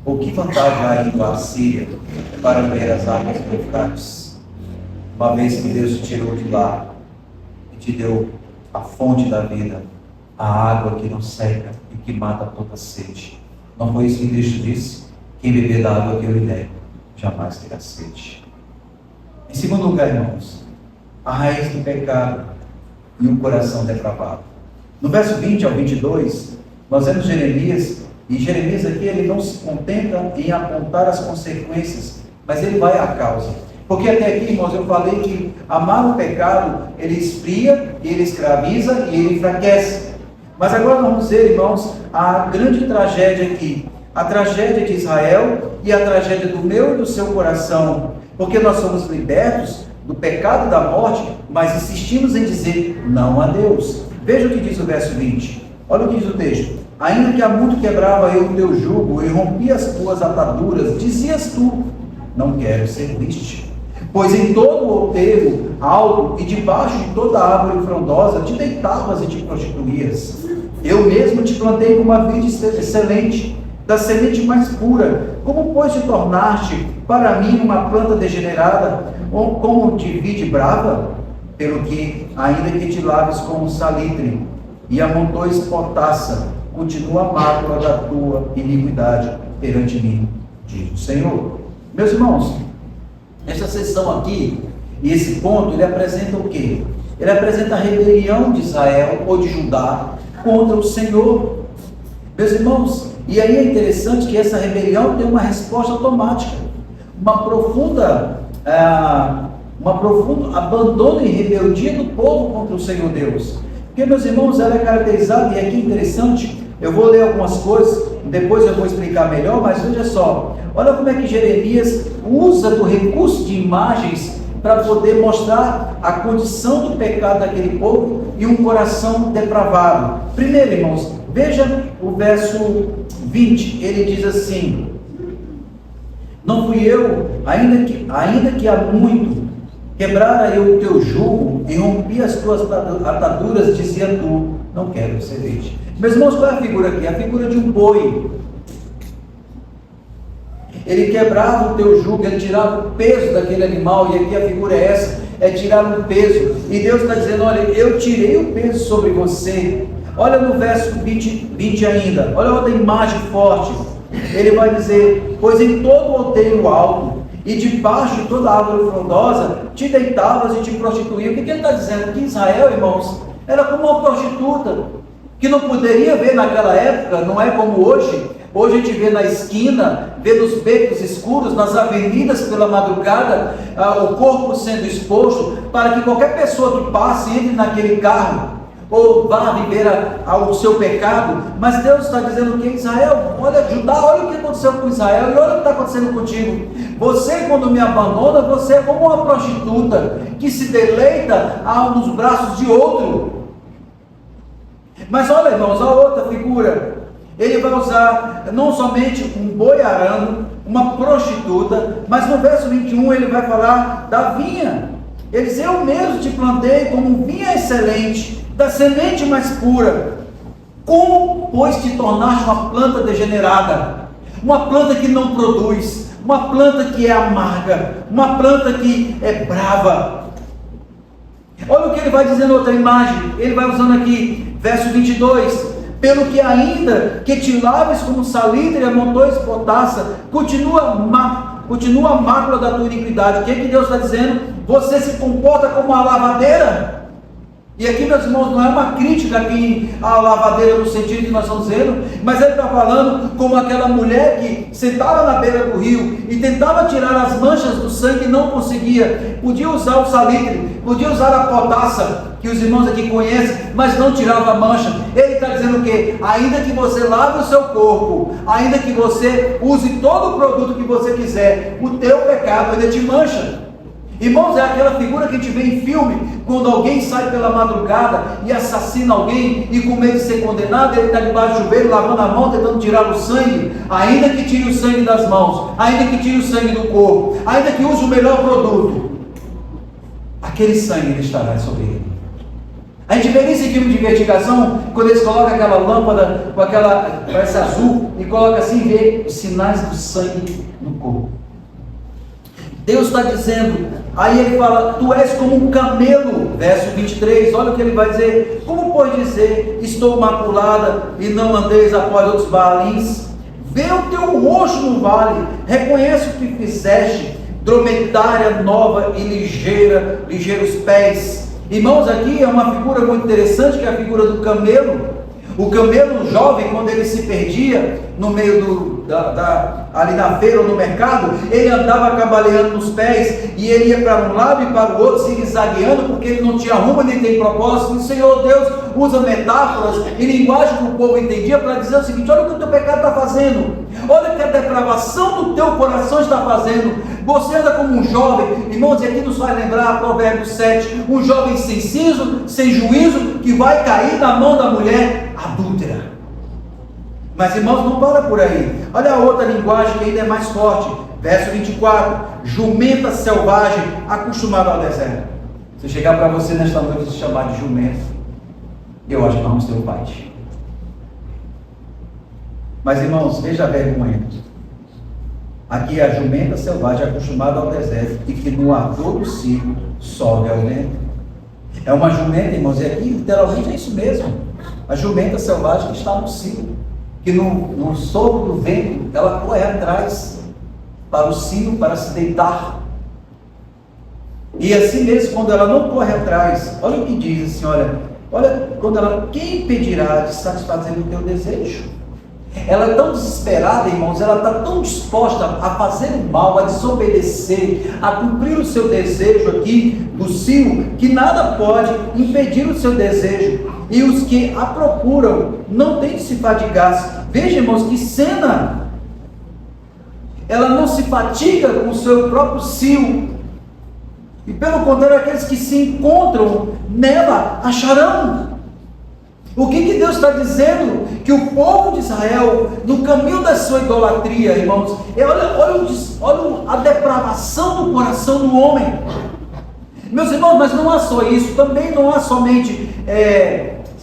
Ou que vantagem há ir para a Síria para beber as águas do Eufrates? Uma vez que Deus te tirou de lá e te deu a fonte da vida, a água que não seca e que mata toda sede. Não foi isso que Cristo disse? Quem beber da água que eu lhe der, jamais terá sede. Em segundo lugar, irmãos, a raiz do pecado e um coração depravado. No verso 20 ao 22, nós vemos Jeremias, e Jeremias aqui ele não se contenta em apontar as consequências, mas ele vai à causa. Porque até aqui, irmãos, eu falei que amar o pecado, ele esfria, ele escraviza e ele enfraquece. Mas agora nós vamos ver, irmãos, a grande tragédia aqui. A tragédia de Israel e a tragédia do meu e do seu coração. Porque nós somos libertos do pecado e da morte, mas insistimos em dizer não a Deus. Veja o que diz o verso 20. Olha o que diz o texto. Ainda que há muito quebrava eu o teu jugo e rompia as tuas ataduras, dizias tu, não quero ser triste. Pois em todo o outeiro alto e debaixo de toda árvore frondosa te deitavas e te prostituías. Eu mesmo te plantei como uma vide excelente, da semente mais pura. Como, pois, te tornaste para mim uma planta degenerada, ou como de vide brava? Pelo que, ainda que te laves com salitre e amontoes potassa, continua a mácula da tua iniquidade perante mim, diz o Senhor. Meus irmãos, essa sessão aqui, e esse ponto, ele apresenta o quê? Ele apresenta a rebelião de Israel ou de Judá contra o Senhor. Meus irmãos, e aí é interessante que essa rebelião tem uma resposta automática, uma profunda abandono e rebeldia do povo contra o Senhor Deus. Porque, meus irmãos, ela é caracterizada, e aqui é interessante, eu vou ler algumas coisas, depois eu vou explicar melhor, mas veja só, olha como é que Jeremias usa do recurso de imagens para poder mostrar a condição do pecado daquele povo e um coração depravado. Primeiro, irmãos, veja o verso 20, ele diz assim: não fui eu, ainda que há muito, Quebrara eu o teu jugo e rompi as tuas ataduras, dizia tu, não quero servir-te. Meus irmãos, qual é a figura aqui? A figura de um boi. Ele quebrava o teu jugo, ele tirava o peso daquele animal, e aqui a figura é essa, é tirar um peso. E Deus está dizendo, olha, eu tirei o peso sobre você. Olha no verso 20 ainda, olha outra imagem forte. Ele vai dizer, pois em todo outeiro alto, e debaixo de toda árvore frondosa, te deitavas e te prostituías. O que ele está dizendo? Que Israel, irmãos, era como uma prostituta, que não poderia ver naquela época, não é como hoje. Hoje a gente vê na esquina, vê nos becos escuros, nas avenidas pela madrugada, o corpo sendo exposto, para que qualquer pessoa que passe, entre naquele carro, ou vá viver o seu pecado. Mas Deus está dizendo que Israel, olha Judá, olha o que aconteceu com Israel, e olha o que está acontecendo contigo. Você, quando me abandona, você é como uma prostituta, que se deleita nos braços de outro. Mas olha, irmãos, a outra figura, ele vai usar não somente um boi arando, uma prostituta, mas no verso 21 ele vai falar da vinha. Ele diz, eu mesmo te plantei como vinha excelente, da semente mais pura. Como, pois, te tornaste uma planta degenerada, uma planta que não produz, uma planta que é amarga, uma planta que é brava? Olha o que ele vai dizer na outra imagem, ele vai usando aqui, verso 22, pelo que ainda que te laves como salitre e amontoes potassa, continua a mácula da tua iniquidade. O que Deus está dizendo? Você se comporta como uma lavadeira. E aqui, meus irmãos, não é uma crítica aqui à lavadeira no sentido que nós estamos vendo, mas ele está falando como aquela mulher que sentava na beira do rio e tentava tirar as manchas do sangue e não conseguia. Podia usar o salitre, podia usar a potassa, que os irmãos aqui conhecem, mas não tirava a mancha. Ele está dizendo o quê? Ainda que você lave o seu corpo, ainda que você use todo o produto que você quiser, o teu pecado ainda te mancha. Irmãos, é aquela figura que a gente vê em filme, quando alguém sai pela madrugada e assassina alguém, e com medo de ser condenado, ele está debaixo do chuveiro, lavando a mão, tentando tirar o sangue. Ainda que tire o sangue das mãos, ainda que tire o sangue do corpo, ainda que use o melhor produto, aquele sangue ele estará sobre ele. A gente vê nesse filme de investigação, quando eles colocam aquela lâmpada, com aquela, parece azul, e coloca assim, vê os sinais do sangue no corpo. Deus está dizendo, aí ele fala, tu és como um camelo, verso 23, olha o que ele vai dizer, como pode dizer, estou maculada e não andeis após outros baalins? Vê o teu rosto no vale, reconhece o que fizeste, dromedária nova e ligeira, ligeiros pés. Irmãos, aqui é uma figura muito interessante, que é a figura do camelo. O camelo jovem, quando ele se perdia no meio ali na feira ou no mercado, ele andava cambaleando nos pés, e ele ia para um lado e para o outro, zigue-zagueando, porque ele não tinha rumo nem tem propósito. E o Senhor Deus usa metáforas e linguagem que o povo entendia para dizer o seguinte: olha o que o teu pecado está fazendo, olha o que a depravação do teu coração está fazendo. Você anda como um jovem, irmãos, e aqui nos vai lembrar Provérbios 7, um jovem sem siso, sem juízo, que vai cair na mão da mulher adúltera. Mas, irmãos, não para por aí. Olha a outra linguagem que ainda é mais forte. Verso 24. Jumenta selvagem, acostumada ao deserto. Se eu chegar para você nesta noite e se chamar de jumento, eu acho que nós vamos ter um fight. Mas, irmãos, veja a vergonha. Aqui é a jumenta selvagem, acostumada ao deserto, e que no ardor do cio sobe ao vento. É uma jumenta, irmãos, e aqui literalmente é isso mesmo. A jumenta selvagem que está no cio, que no sopro do vento, ela corre atrás para o cio, para se deitar. E assim mesmo, quando ela não corre atrás, olha o que diz assim, olha, quando ela, quem impedirá de satisfazer o teu desejo? Ela é tão desesperada, irmãos, ela está tão disposta a fazer o mal, a desobedecer, a cumprir o seu desejo aqui do cio, que nada pode impedir o seu desejo. E os que a procuram não têm de se fadigar. Veja, irmãos, que cena! Ela não se fatiga com o seu próprio cio. E pelo contrário, aqueles que se encontram nela acharão. O que Deus está dizendo? Que o povo de Israel, no caminho da sua idolatria, irmãos, olha a depravação do coração do homem. Meus irmãos, mas não há só isso, também não há somente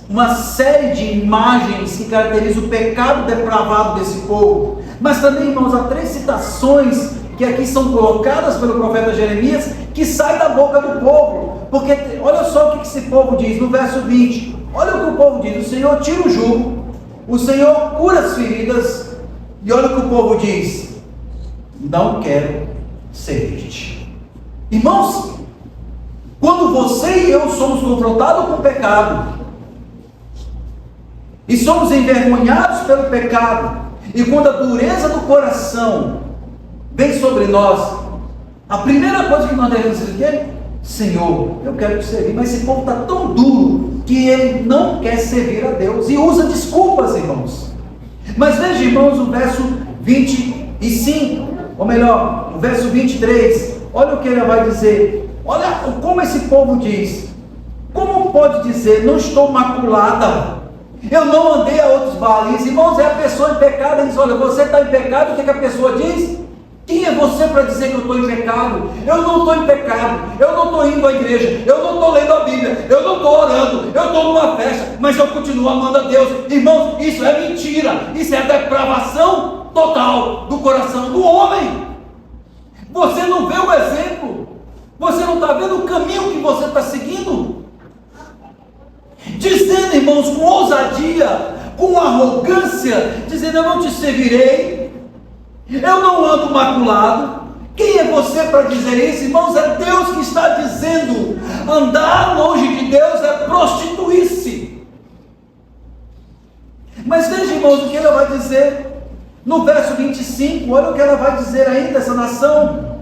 uma série de imagens que caracterizam o pecado depravado desse povo, mas também, irmãos, há 3 citações que aqui são colocadas pelo profeta Jeremias, que saem da boca do povo, porque olha só o que esse povo diz no verso 20, olha o que o povo diz: o Senhor tira o jugo, o Senhor cura as feridas, e olha o que o povo diz: não quero servir-te. Irmãos, quando você e eu somos confrontados com o pecado, e somos envergonhados pelo pecado, e quando a dureza do coração vem sobre nós, a primeira coisa que nós devemos dizer é: Senhor, eu quero te servir. Mas esse povo está tão duro que ele não quer servir a Deus e usa desculpas, irmãos. Mas veja, irmãos, o verso 25, ou melhor, o verso 23, olha o que ele vai dizer. Olha como esse povo diz: como pode dizer, não estou maculada, eu não andei a outros baales? Irmãos, é a pessoa em pecado. Ele diz: olha, você está em pecado. O que a pessoa diz? Quem é você para dizer que eu estou em pecado? Eu não estou em pecado, eu não estou indo à igreja, eu não estou lendo a Bíblia, eu não estou orando, eu estou numa festa, mas eu continuo amando a Deus. Irmãos, isso é mentira, isso é depravação total do coração do homem. Você não vê o exemplo, você não está vendo o caminho que você está seguindo, dizendo, irmãos, com ousadia, com arrogância, dizendo: eu não te servirei, eu não ando maculado. Quem é você para dizer isso, irmãos? É Deus que está dizendo. Andar longe de Deus é prostituir-se. Mas veja, irmãos, o que ela vai dizer no verso 25, olha o que ela vai dizer ainda, essa nação.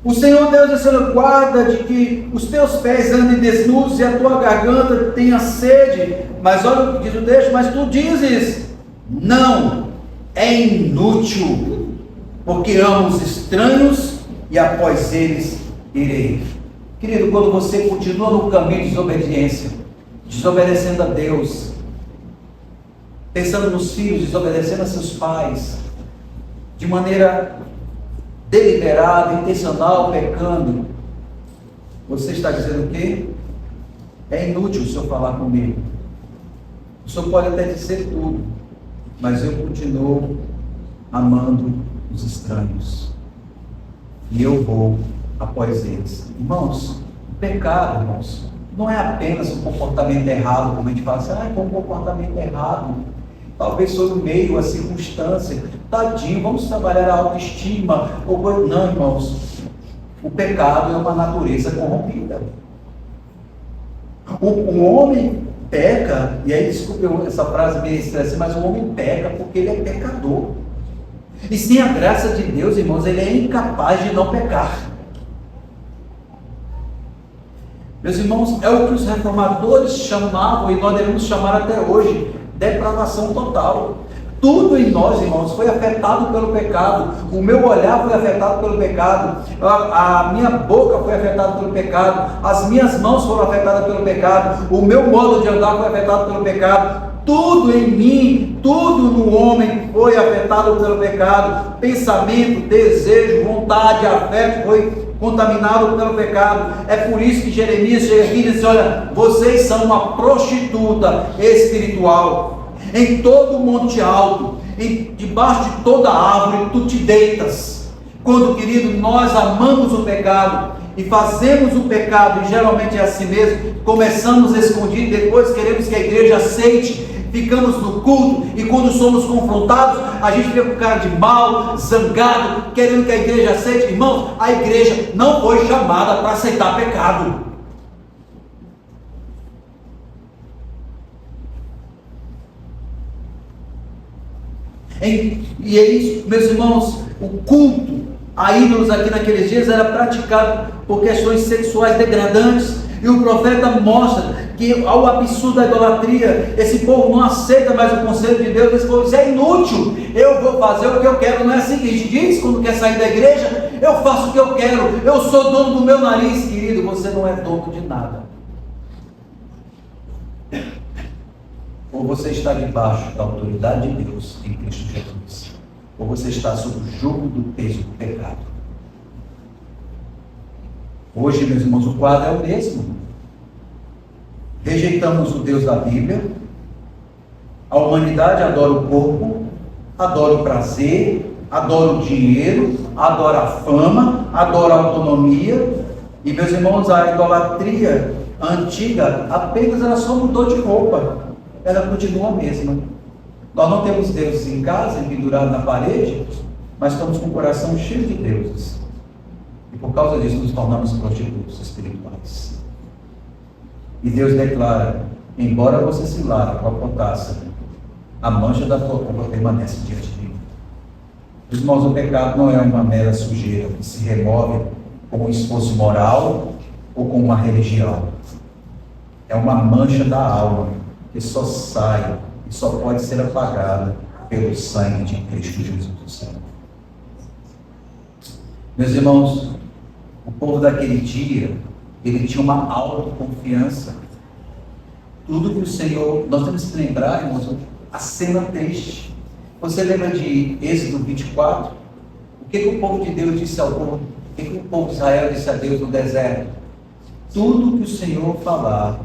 O Senhor Deus disse: guarda de que os teus pés andem desnudos e a tua garganta tenha sede. Mas olha o que diz o texto: mas tu dizes: não, é inútil, porque amo os estranhos e após eles irei. Querido, quando você continua no caminho de desobediência, desobedecendo a Deus, pensando nos filhos, desobedecendo a seus pais, de maneira deliberada, intencional, pecando, você está dizendo o quê? É inútil o Senhor falar comigo. O Senhor pode até dizer tudo, mas eu continuo amando os estranhos, e eu vou após eles. Irmãos, o pecado, irmãos, não é apenas um comportamento errado, como a gente fala assim: é um comportamento errado, talvez foi o meio, a circunstância, tadinho, vamos trabalhar a autoestima, não, irmãos, o pecado é uma natureza corrompida. O homem peca, e aí desculpe essa frase meio estressante, mas o homem peca porque ele é pecador, e sem a graça de Deus, irmãos, ele é incapaz de não pecar. Meus irmãos, é o que os reformadores chamavam, e nós devemos chamar até hoje, depravação total. Tudo em nós, irmãos, foi afetado pelo pecado. O meu olhar foi afetado pelo pecado, a minha boca foi afetada pelo pecado, as minhas mãos foram afetadas pelo pecado, o meu modo de andar foi afetado pelo pecado. Tudo em mim, tudo no homem foi afetado pelo pecado. Pensamento, desejo, vontade, afeto foi contaminado pelo pecado. É por isso que Jeremias chega aqui e diz: olha, vocês são uma prostituta espiritual. Em todo monte alto, debaixo de toda árvore, tu te deitas. Quando, querido, nós amamos o pecado e fazemos o pecado, e geralmente é assim mesmo, começamos escondido, depois queremos que a igreja aceite, ficamos no culto, e quando somos confrontados, a gente fica com cara de mal, zangado, querendo que a igreja aceite. Irmãos, a igreja não foi chamada para aceitar pecado. E é isso, meus irmãos, o culto a ídolos aqui naqueles dias era praticado por questões sexuais degradantes, e o profeta mostra que ao absurdo da idolatria, esse povo não aceita mais o conselho de Deus. Esse povo diz: é inútil, eu vou fazer o que eu quero. Não é assim que a gente diz quando quer sair da igreja? Eu faço o que eu quero, eu sou dono do meu nariz. Querido, você não é dono de nada. Ou você está debaixo da autoridade de Deus em Cristo Jesus. ou você está sob o jugo do peso do pecado. Hoje, meus irmãos, o quadro é o mesmo. Rejeitamos o Deus da Bíblia, a humanidade adora o corpo, adora o prazer, adora o dinheiro, adora a fama, adora a autonomia, e meus irmãos, a idolatria antiga apenas ela só mudou de roupa, ela continua a mesma. Nós não temos deuses em casa, pendurados na parede, mas estamos com o coração cheio de deuses. E por causa disso nos tornamos prostitutos espirituais. E Deus declara: embora você se lave com a potássia, a mancha da tua culpa permanece diante de mim. Os irmãos, o pecado não é uma mera sujeira que se remove com um esforço moral ou com uma religião. É uma mancha da alma que só sai e só pode ser apagada pelo sangue de Cristo Jesus do céu. Meus irmãos, o povo daquele dia, ele tinha uma autoconfiança. Tudo que o Senhor, nós temos que lembrar, irmãos, a cena triste. Você lembra de Êxodo 24? O que o povo de Deus disse ao povo? O que o povo de Israel disse a Deus no deserto? Tudo que o Senhor falar,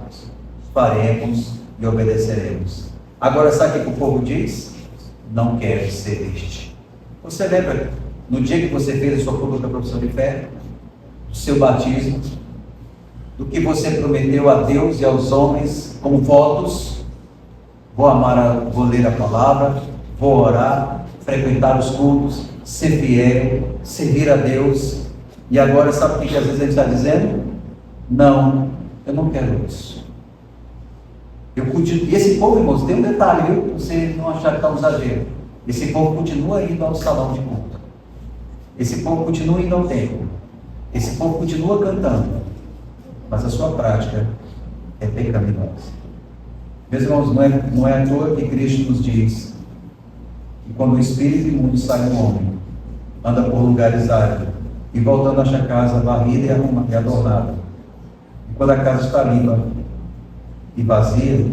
faremos e obedeceremos. Agora, sabe o que o povo diz? Não quero ser este. Você lembra no dia que você fez a sua pública profissão de fé? Do seu batismo? Do que você prometeu a Deus e aos homens como votos? Vou ler a palavra, vou orar, frequentar os cultos, ser fiel, servir a Deus. E agora sabe o que às vezes ele está dizendo? Não, eu não quero isso. E esse povo, irmãos, tem um detalhe, viu? Você não achar que está um exagero. Esse povo continua indo ao salão de culto. Esse povo continua indo ao templo. Esse povo continua cantando. Mas a sua prática é pecaminosa. Meus irmãos, não é à toa que Cristo nos diz que quando o espírito imundo sai do homem, anda por lugares áridos, e voltando acha a casa varrida e adornada. E quando a casa está limpa e vazia,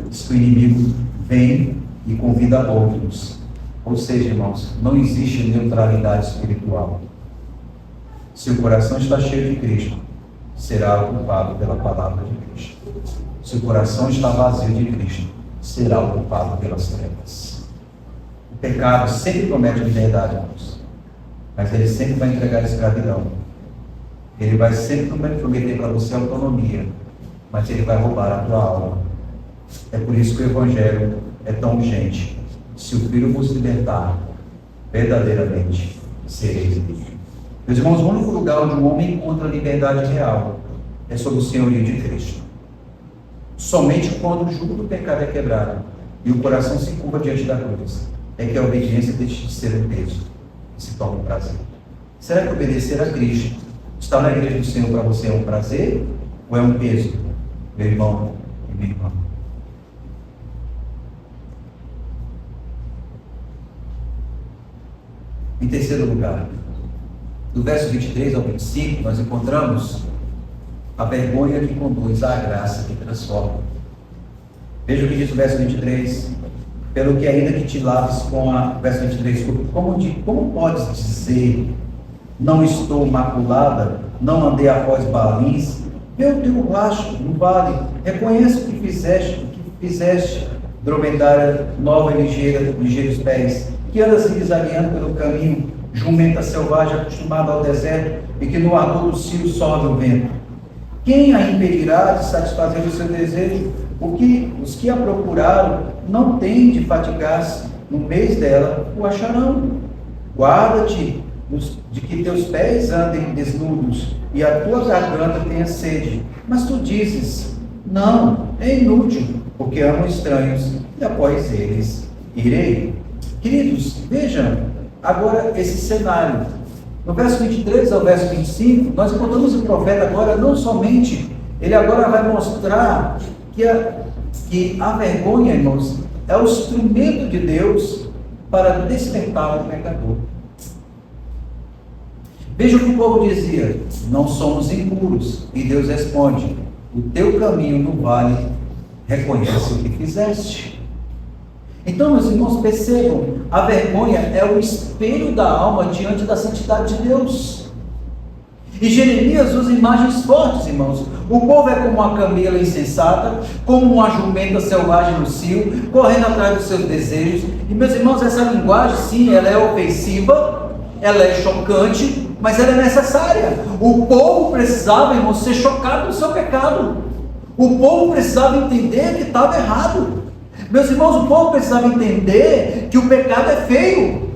diz que o inimigo vem e convida outros. Ou seja, irmãos, não existe neutralidade espiritual. Se o coração está cheio de Cristo, será ocupado pela palavra de Cristo. Se o coração está vazio de Cristo, será ocupado pelas trevas. O pecado sempre promete liberdade, irmãos, mas ele sempre vai entregar a escravidão. Ele vai sempre prometer para você autonomia, mas ele vai roubar a tua alma. É por isso que o Evangelho é tão urgente. Se o Filho vos libertar, verdadeiramente sereis livres. Meus irmãos, o único lugar onde um homem encontra liberdade real é sob o senhorio de Cristo. Somente quando o jugo do pecado é quebrado e o coração se curva diante da cruz, é que a obediência deixa de ser um peso e se torna um prazer. Será que obedecer a Cristo, estar na igreja do Senhor para você é um prazer ou é um peso, meu irmão e minha irmã? Em terceiro lugar, do verso 23 ao 25, nós encontramos a vergonha que conduz à graça que transforma. Veja o que diz o verso 23. Pelo que ainda que te laves com a... Verso 23. Como podes dizer, não estou maculada, não andei após balins? Vê o teu rastro no vale, reconheça o que fizeste, dromedária nova e ligeiros pés, que anda se desalinhando pelo caminho, jumenta selvagem acostumada ao deserto, e que no ardor do cio sobe o vento. Quem a impedirá de satisfazer o seu desejo? Os que a procuraram não têm de fatigar-se, no mês dela o acharão. Guarda-te de que teus pés andem desnudos e a tua garganta tenha sede. Mas tu dizes, não, é inútil, porque amo estranhos e após eles irei. Queridos, vejam agora esse cenário. No verso 23 ao verso 25, nós encontramos o profeta agora, não somente, ele agora vai mostrar que a vergonha, irmãos, é o instrumento de Deus para despertar o pecador. Veja o que o povo dizia, não somos impuros, e Deus responde, o teu caminho no vale reconhece o que fizeste. Então, meus irmãos, percebam, a vergonha é o espelho da alma diante da santidade de Deus. E Jeremias usa imagens fortes, irmãos. O povo é como uma camela insensata, como uma jumenta selvagem no cio, correndo atrás dos seus desejos. E, meus irmãos, essa linguagem, sim, ela é ofensiva, ela é chocante, mas ela é necessária. O povo precisava, irmãos, ser chocado no seu pecado. O povo precisava entender que estava errado. Meus irmãos, o povo precisava entender que o pecado é feio,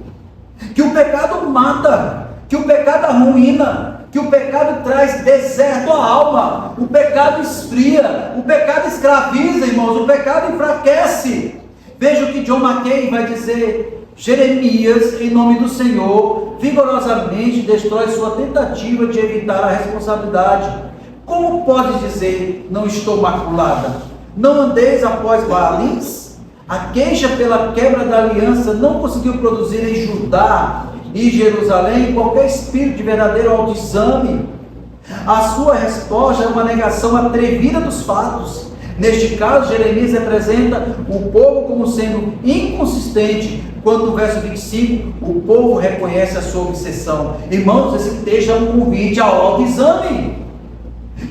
que o pecado mata, que o pecado arruína, que o pecado traz deserto à alma, o pecado esfria, o pecado escraviza, irmãos, o pecado enfraquece. Veja o que John Mackay vai dizer: Jeremias, em nome do Senhor, vigorosamente destrói sua tentativa de evitar a responsabilidade. Como pode dizer, não estou maculada? Não andeis após Baalins? A queixa pela quebra da aliança não conseguiu produzir em Judá e Jerusalém qualquer espírito de verdadeiro autoexame. A sua resposta é uma negação atrevida dos fatos. Neste caso, Jeremias representa o povo como sendo inconsistente, quando no verso 25 o povo reconhece a sua obsessão. Irmãos, esse texto é um convite ao autoexame.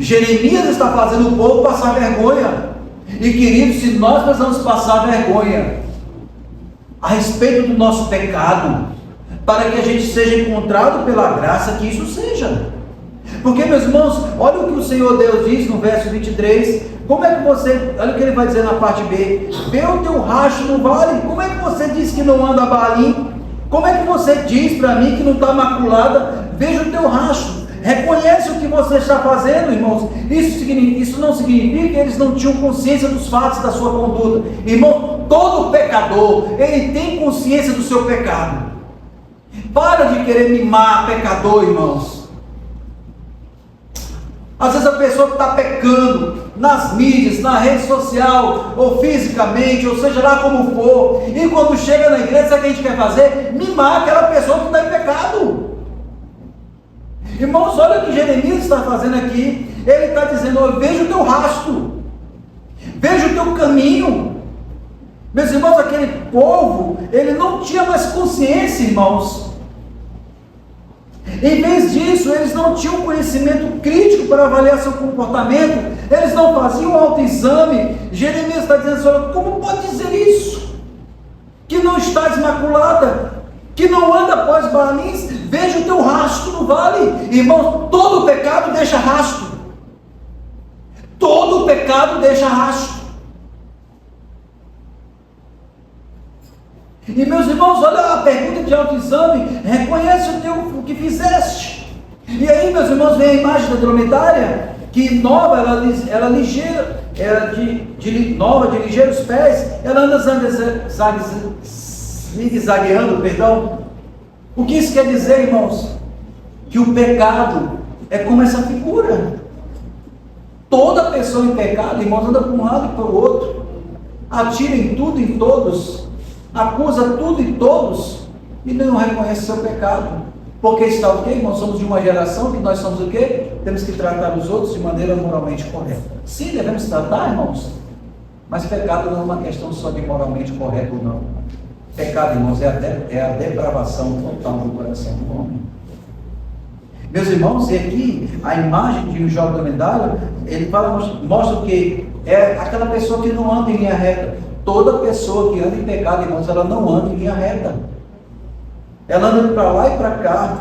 Jeremias está fazendo o povo passar vergonha. E queridos, se nós precisamos passar vergonha a respeito do nosso pecado, para que a gente seja encontrado pela graça, que isso seja. Porque, meus irmãos, olha o que o Senhor Deus diz no verso 23. Como é que você, olha o que ele vai dizer na parte B: vê o teu racho no vale. Como é que você diz que não anda a Baalim? Como é que você diz para mim que não está maculada? Veja o teu racho. Reconhece o que você está fazendo, irmãos. Isso não significa que eles não tinham consciência dos fatos da sua conduta. Irmão, todo pecador, ele tem consciência do seu pecado. Para de querer mimar pecador, irmãos. Às vezes a pessoa está pecando nas mídias, na rede social, ou fisicamente, ou seja lá como for, e quando chega na igreja, sabe o que a gente quer fazer? Mimar aquela pessoa que está em pecado. Irmãos, olha o que Jeremias está fazendo aqui. Ele está dizendo: veja o teu rastro, veja o teu caminho. Meus irmãos, aquele povo, ele não tinha mais consciência, irmãos. Em vez disso, eles não tinham conhecimento crítico para avaliar seu comportamento, eles não faziam autoexame. Jeremias está dizendo: Senhor, como pode dizer isso? Que não estás imaculada, que não anda após Baalins? Veja o teu rastro no vale. Irmãos, todo pecado deixa rastro. Todo pecado deixa rastro. E meus irmãos, olha a pergunta de autoexame: reconhece o que fizeste. E aí, meus irmãos, vem a imagem da dromedária, que nova, ela ligeira, nova, de ligeiros pés, ela anda zigue-zagueando, perdão. O que isso quer dizer, irmãos? Que o pecado é como essa figura. Toda pessoa em pecado, irmãos, anda para um lado e para o outro, atira em tudo e em todos, acusa tudo e todos, e não reconhece seu pecado. Porque está o quê, irmãos? Somos de uma geração que nós somos o quê? Temos que tratar os outros de maneira moralmente correta. Sim, devemos tratar, irmãos, mas pecado não é uma questão só de moralmente correto ou não. Pecado, irmãos, é a depravação total do coração do homem. Meus irmãos, e aqui a imagem de um jovem dromedário, ele mostra o que? É aquela pessoa que não anda em linha reta. Toda pessoa que anda em pecado, irmãos, ela não anda em linha reta. Ela anda para lá e para cá.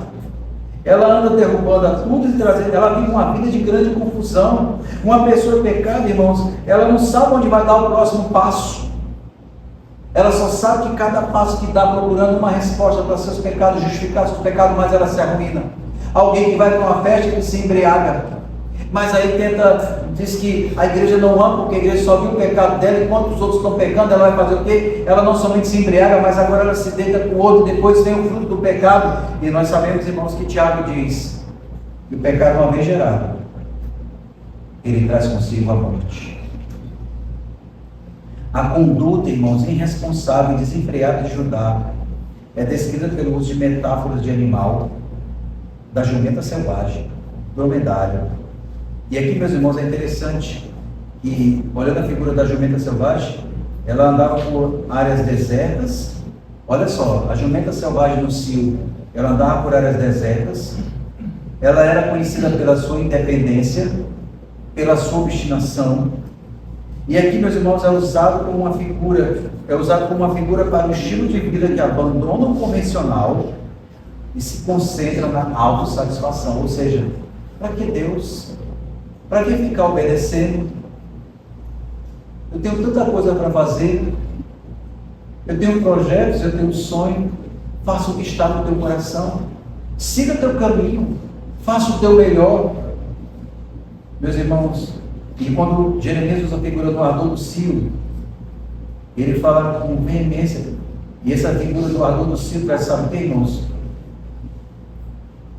Ela anda derrubando tudo e trazendo. Ela vive uma vida de grande confusão. Uma pessoa em pecado, irmãos, ela não sabe onde vai dar o próximo passo. Ela só sabe que cada passo que dá procurando uma resposta para seus pecados, justificar seus pecados, mas ela se arruína. Alguém que vai para uma festa e se embriaga, mas aí diz que a igreja não ama, porque a igreja só viu o pecado dela, enquanto os outros estão pecando, ela vai fazer o quê? Ela não somente se embriaga, mas agora ela se deita com o outro, depois vem o fruto do pecado. E nós sabemos, irmãos, que Tiago diz que o pecado, uma vez gerado, ele traz consigo a morte. A conduta, irmãos, irresponsável e desenfreada de Judá é descrita pelo uso de metáforas de animal, da jumenta selvagem, dromedário. E aqui, meus irmãos, é interessante que, olhando a figura da jumenta selvagem, ela andava por áreas desertas. Olha só, a jumenta selvagem no cio, ela andava por áreas desertas. Ela era conhecida pela sua independência, pela sua obstinação. E aqui, meus irmãos, é usado como uma figura para o estilo de vida que abandona o convencional e se concentra na autossatisfação. Ou seja, para que Deus? Para que ficar obedecendo? Eu tenho tanta coisa para fazer, eu tenho projetos, eu tenho um sonho. Faça o que está no teu coração, siga o teu caminho, faça o teu melhor. Meus irmãos, e quando Jeremias usa a figura do ardor do cio, ele fala com veemência, e essa figura do ardor do cio traz, sabe o que, irmãos?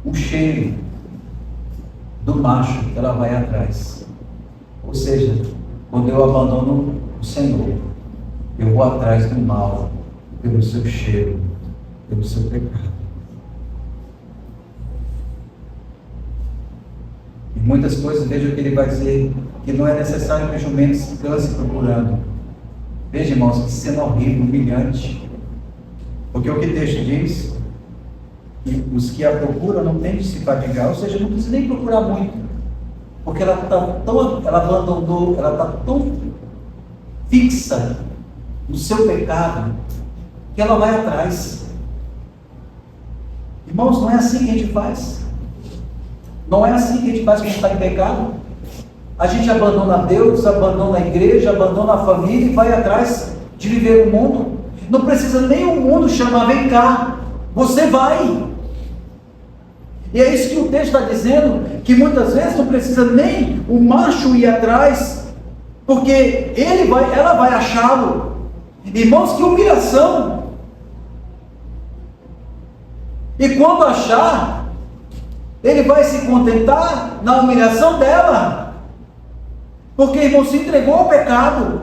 O cheiro do macho que ela vai atrás. Ou seja, quando eu abandono o Senhor, eu vou atrás do mal, pelo seu cheiro, pelo seu pecado. E muitas coisas, veja o que ele vai dizer, que não é necessário que o jumento se canse procurando. Veja, irmãos, que cena horrível, humilhante. Porque o que o texto diz, que os que a procuram não têm de se fadigar, ou seja, não precisa nem procurar muito, porque ela abandonou, ela está tão fixa no seu pecado, que ela vai atrás. Irmãos, não é assim que a gente faz. Não é assim que a gente faz quando está em pecado. A gente abandona Deus, abandona a igreja, abandona a família e vai atrás de viver o mundo. Não precisa nem o mundo chamar, vem cá, você vai. E é isso que o texto está dizendo, que muitas vezes não precisa nem o macho ir atrás, porque ela vai achá-lo. Irmãos, que humilhação! E quando achar, ele vai se contentar na humilhação dela, porque, irmão, se entregou ao pecado.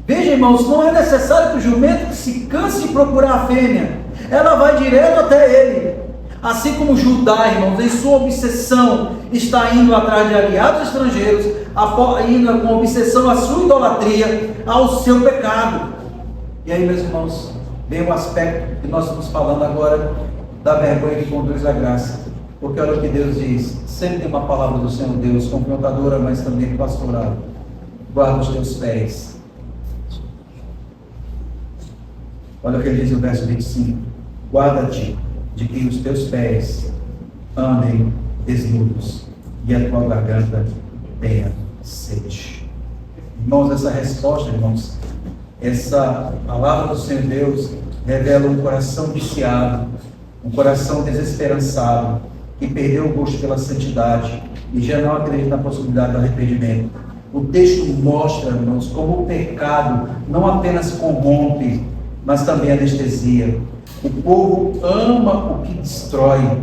Veja, irmãos, não é necessário que o jumento se canse de procurar a fêmea, ela vai direto até ele. Assim como Judá, irmãos, em sua obsessão, está indo atrás de aliados estrangeiros, indo com obsessão à sua idolatria, ao seu pecado. E aí, meus irmãos, vem um aspecto que nós estamos falando agora, da vergonha que conduz à graça. Porque olha o que Deus diz, sempre tem uma palavra do Senhor Deus, confrontadora, mas também pastoral. Guarda os teus pés. Olha o que ele diz no verso 25. Guarda-te de que os teus pés andem desnudos e a tua garganta tenha sede. Irmãos, essa resposta, irmãos, essa palavra do Senhor Deus revela um coração viciado, um coração desesperançado, que perdeu o gosto pela santidade e já não acredita na possibilidade do arrependimento. O texto mostra, irmãos, como o pecado não apenas corrompe, mas também anestesia. O povo ama o que destrói.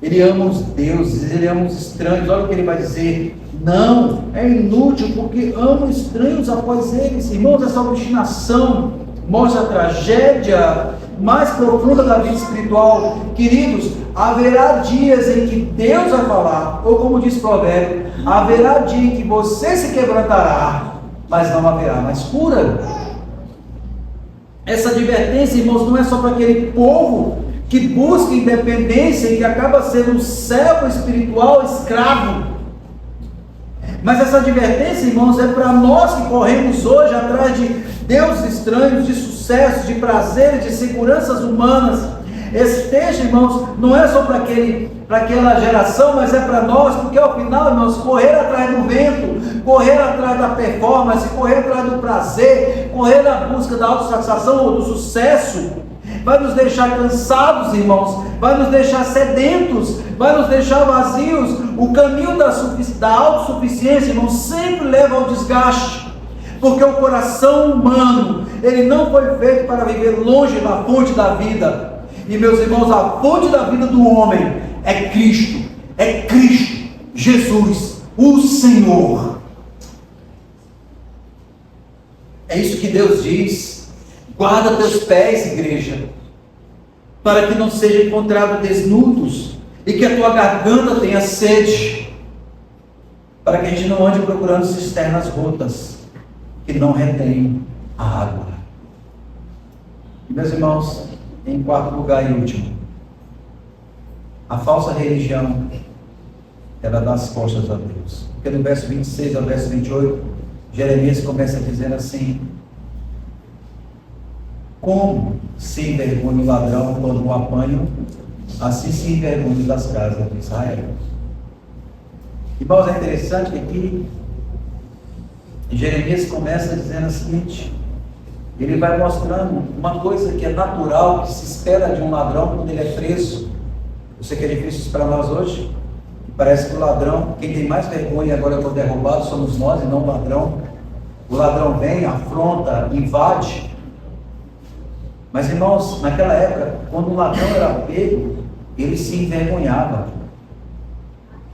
Ele ama os deuses, ele ama os estranhos. Olha o que ele vai dizer. Não, é inútil, porque amam estranhos após eles. Irmãos, essa obstinação mostra a tragédia mais profunda da vida espiritual. Queridos, haverá dias em que Deus vai falar, ou como diz o provérbio, haverá dia em que você se quebrantará, mas não haverá mais cura. Essa advertência, irmãos, não é só para aquele povo que busca independência e que acaba sendo um servo espiritual escravo. Mas essa advertência, irmãos, é para nós que corremos hoje atrás de deuses estranhos, de sucesso, de prazeres, de seguranças humanas. Esse texto, irmãos, não é só para aquela geração, mas é para nós, porque ao final, irmãos, correr atrás do vento, correr atrás da performance, correr atrás do prazer, correr na busca da autossatisfação ou do sucesso, vai nos deixar cansados, irmãos, vai nos deixar sedentos, vai nos deixar vazios. O caminho da autossuficiência, irmãos, sempre leva ao desgaste, porque o coração humano, ele não foi feito para viver longe da fonte da vida. E, meus irmãos, a fonte da vida do homem é Cristo, Jesus, o Senhor. É isso que Deus diz. Guarda teus pés, igreja, para que não sejam encontrados desnudos e que a tua garganta tenha sede. para que a gente não ande procurando cisternas rotas que não retêm a água. E, meus irmãos, em quarto lugar e último, a falsa religião, ela dá as costas a Deus. Porque no verso 26 ao verso 28, Jeremias começa dizendo assim: como se envergonha o ladrão quando o apanham, assim se envergonha das casas de Israel. Irmãos, é interessante que aqui Jeremias começa dizendo o seguinte: ele vai mostrando uma coisa que é natural, que se espera de um ladrão quando ele é preso. Eu sei que é difícil isso para nós hoje, que parece que o ladrão, quem tem mais vergonha agora quando é roubado somos nós e não o ladrão. O ladrão vem, afronta, invade. Mas, irmãos, naquela época, quando o ladrão era pego, ele se envergonhava.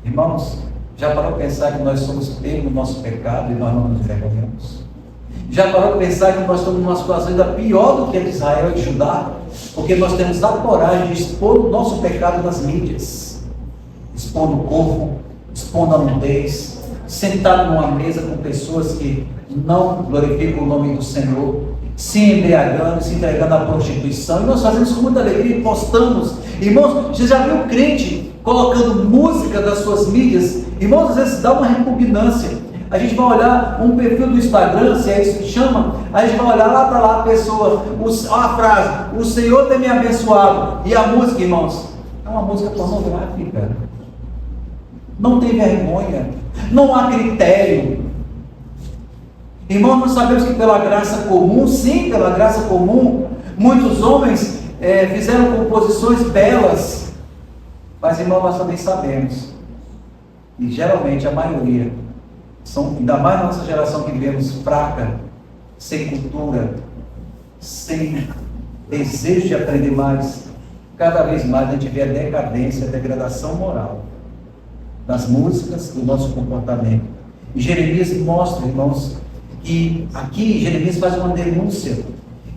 Irmãos, já parou para pensar que nós somos pegos no nosso pecado e nós não nos envergonhamos? Já parou para pensar que nós estamos numa situação ainda pior do que a de Israel e de Judá? Porque nós temos a coragem de expor o nosso pecado nas mídias, expondo o corpo, expondo a nudez, sentado numa mesa com pessoas que não glorificam o nome do Senhor, se embriagando, se entregando à prostituição. E nós fazemos com muita alegria e postamos. Irmãos, você já viu crente colocando música das suas mídias? Irmãos, às vezes dá uma repugnância. A gente vai olhar um perfil do Instagram, se é isso que chama, a gente vai olhar, lá está lá a pessoa, a frase: o Senhor tem me abençoado. E a música, irmãos, é uma música pornográfica. Não tem vergonha, não há critério. Irmãos, nós sabemos que pela graça comum, sim, pela graça comum, muitos homens fizeram composições belas. Mas, irmãos, nós também sabemos, e geralmente a maioria, ainda mais na nossa geração que vivemos fraca, sem cultura, sem desejo de aprender mais, cada vez mais a gente vê a decadência, a degradação moral das músicas, do nosso comportamento. E Jeremias mostra, irmãos, que aqui Jeremias faz uma denúncia,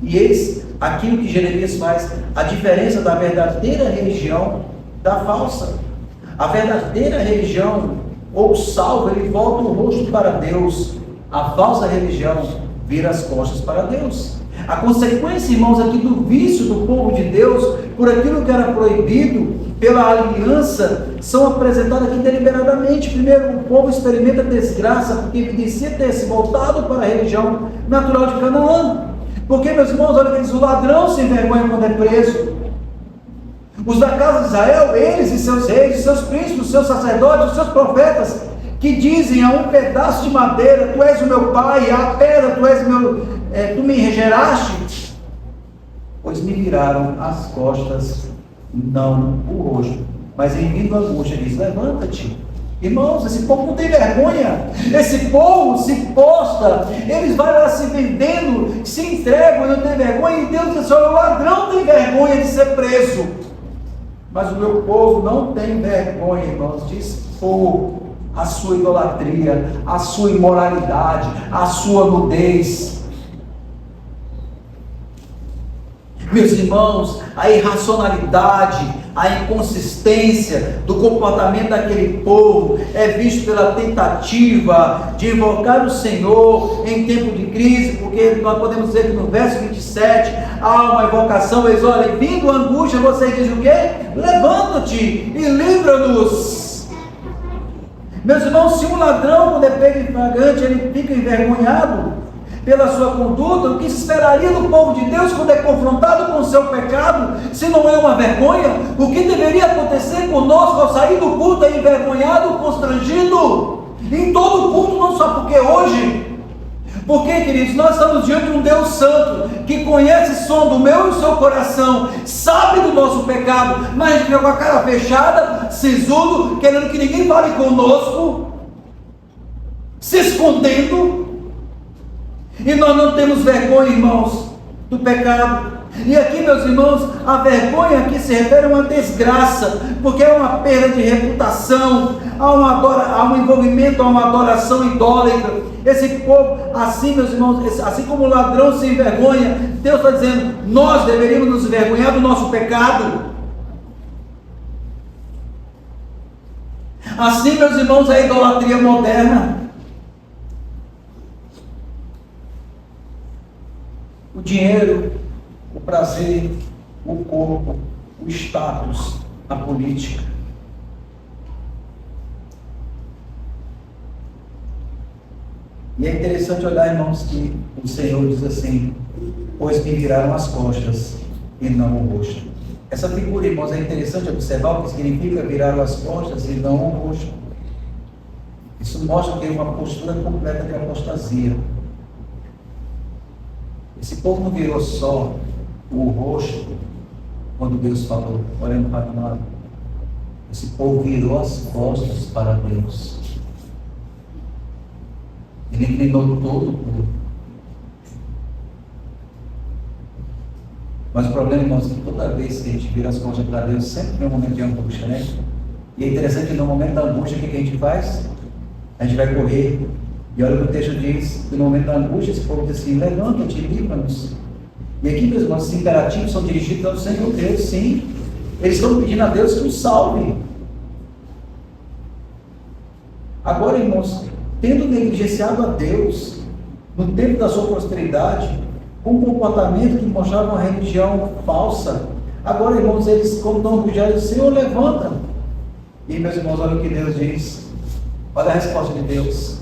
e eis aquilo que Jeremias faz, a diferença da verdadeira religião da falsa. A verdadeira religião, ou salvo, ele volta o rosto para Deus. A falsa religião vira as costas para Deus. A consequência, irmãos, aqui do vício do povo de Deus, por aquilo que era proibido, pela aliança, são apresentadas aqui deliberadamente. Primeiro, o povo experimenta desgraça, porque evidencia ter se voltado para a religião natural de Canaã. Porque, meus irmãos, olha que diz: o ladrão se envergonha quando é preso. Os da casa de Israel, eles e seus reis, os seus príncipes, os seus sacerdotes, os seus profetas, que dizem a um pedaço de madeira: tu és o meu pai, a pedra, tu me geraste, pois me viraram as costas, não o rosto. Mas em vindo a angústia diz: levanta-te. Irmãos, esse povo não tem vergonha. Esse povo se posta, eles vão lá se vendendo, se entregam e não tem vergonha. E Deus diz: olha, o ladrão tem vergonha de ser preso, mas o meu povo não tem vergonha, irmãos, de expor a sua idolatria, a sua imoralidade, a sua nudez. Meus irmãos, a irracionalidade, a inconsistência do comportamento daquele povo é visto pela tentativa de invocar o Senhor em tempo de crise, porque nós podemos dizer que no verso 27 há uma invocação. Eles olham: vindo a angústia, vocês dizem o quê? Levanta-te e livra-nos. Meus irmãos, se um ladrão, quando é pego em flagrante, ele fica envergonhado pela sua conduta, o que se esperaria do povo de Deus quando é confrontado com o seu pecado, se não é uma vergonha? O que deveria acontecer conosco ao sair do culto é envergonhado, constrangido, em todo o culto, não só porque hoje. Porque, queridos, nós estamos diante de um Deus santo, que conhece o som do meu e o seu coração, sabe do nosso pecado, mas a gente fica com a cara fechada, sisudo, querendo que ninguém fale conosco, se escondendo. E nós não temos vergonha, irmãos, do pecado. E aqui, meus irmãos, a vergonha aqui se refere a uma desgraça, porque é uma perda de reputação, há um envolvimento, há uma adoração idólatra. Esse povo, assim, meus irmãos, assim como o ladrão se envergonha, Deus está dizendo: nós deveríamos nos envergonhar do nosso pecado. Assim, meus irmãos, é a idolatria moderna. O dinheiro, o prazer, o corpo, o status, a política. E é interessante olhar, irmãos, que o Senhor diz assim: pois me viraram as costas e não o rosto. Essa figura, irmãos, é interessante observar o que significa virar as costas e não o rosto. Isso mostra que é uma postura completa de apostasia. Esse povo não virou só o rosto quando Deus falou, olhando para o lado. Esse povo virou as costas para Deus. Ele inclinou todo o povo. Mas o problema, irmãos, é que toda vez que a gente vira as costas para Deus, sempre tem um momento de angústia, né? E é interessante que no momento da angústia, o que a gente faz? A gente vai correr. E olha o que o texto diz, que no momento da angústia, esse povo diz assim: levanta-te e livra-nos. E aqui, meus irmãos, esses imperativos são dirigidos ao Senhor Deus, sim. Eles estão pedindo a Deus que os salve. Agora, irmãos, tendo negligenciado a Deus no tempo da sua prosperidade, com um comportamento que mostrava uma religião falsa, agora, irmãos, eles, como estão orgulhosos, Senhor, levanta. E, meus irmãos, olha o que Deus diz. Olha a resposta de Deus.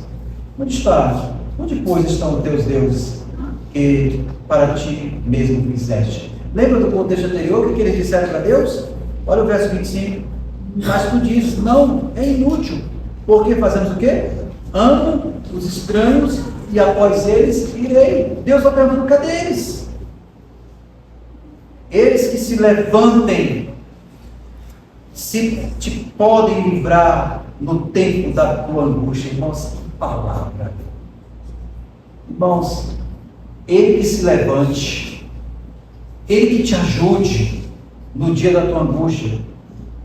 Onde está? Onde, pois, estão os teus deuses que para ti mesmo fizeste? Lembra do contexto anterior, o que eles disseram para Deus? Olha o verso 25. Mas tu dizes: não, é inútil, porque fazemos o quê? Amo os estranhos e após eles irei. Deus está perguntando: cadê eles? Eles que se levantem, se te podem livrar no tempo da tua angústia. Irmãos, que palavra! Irmãos, Ele que se levante, Ele que te ajude no dia da tua angústia,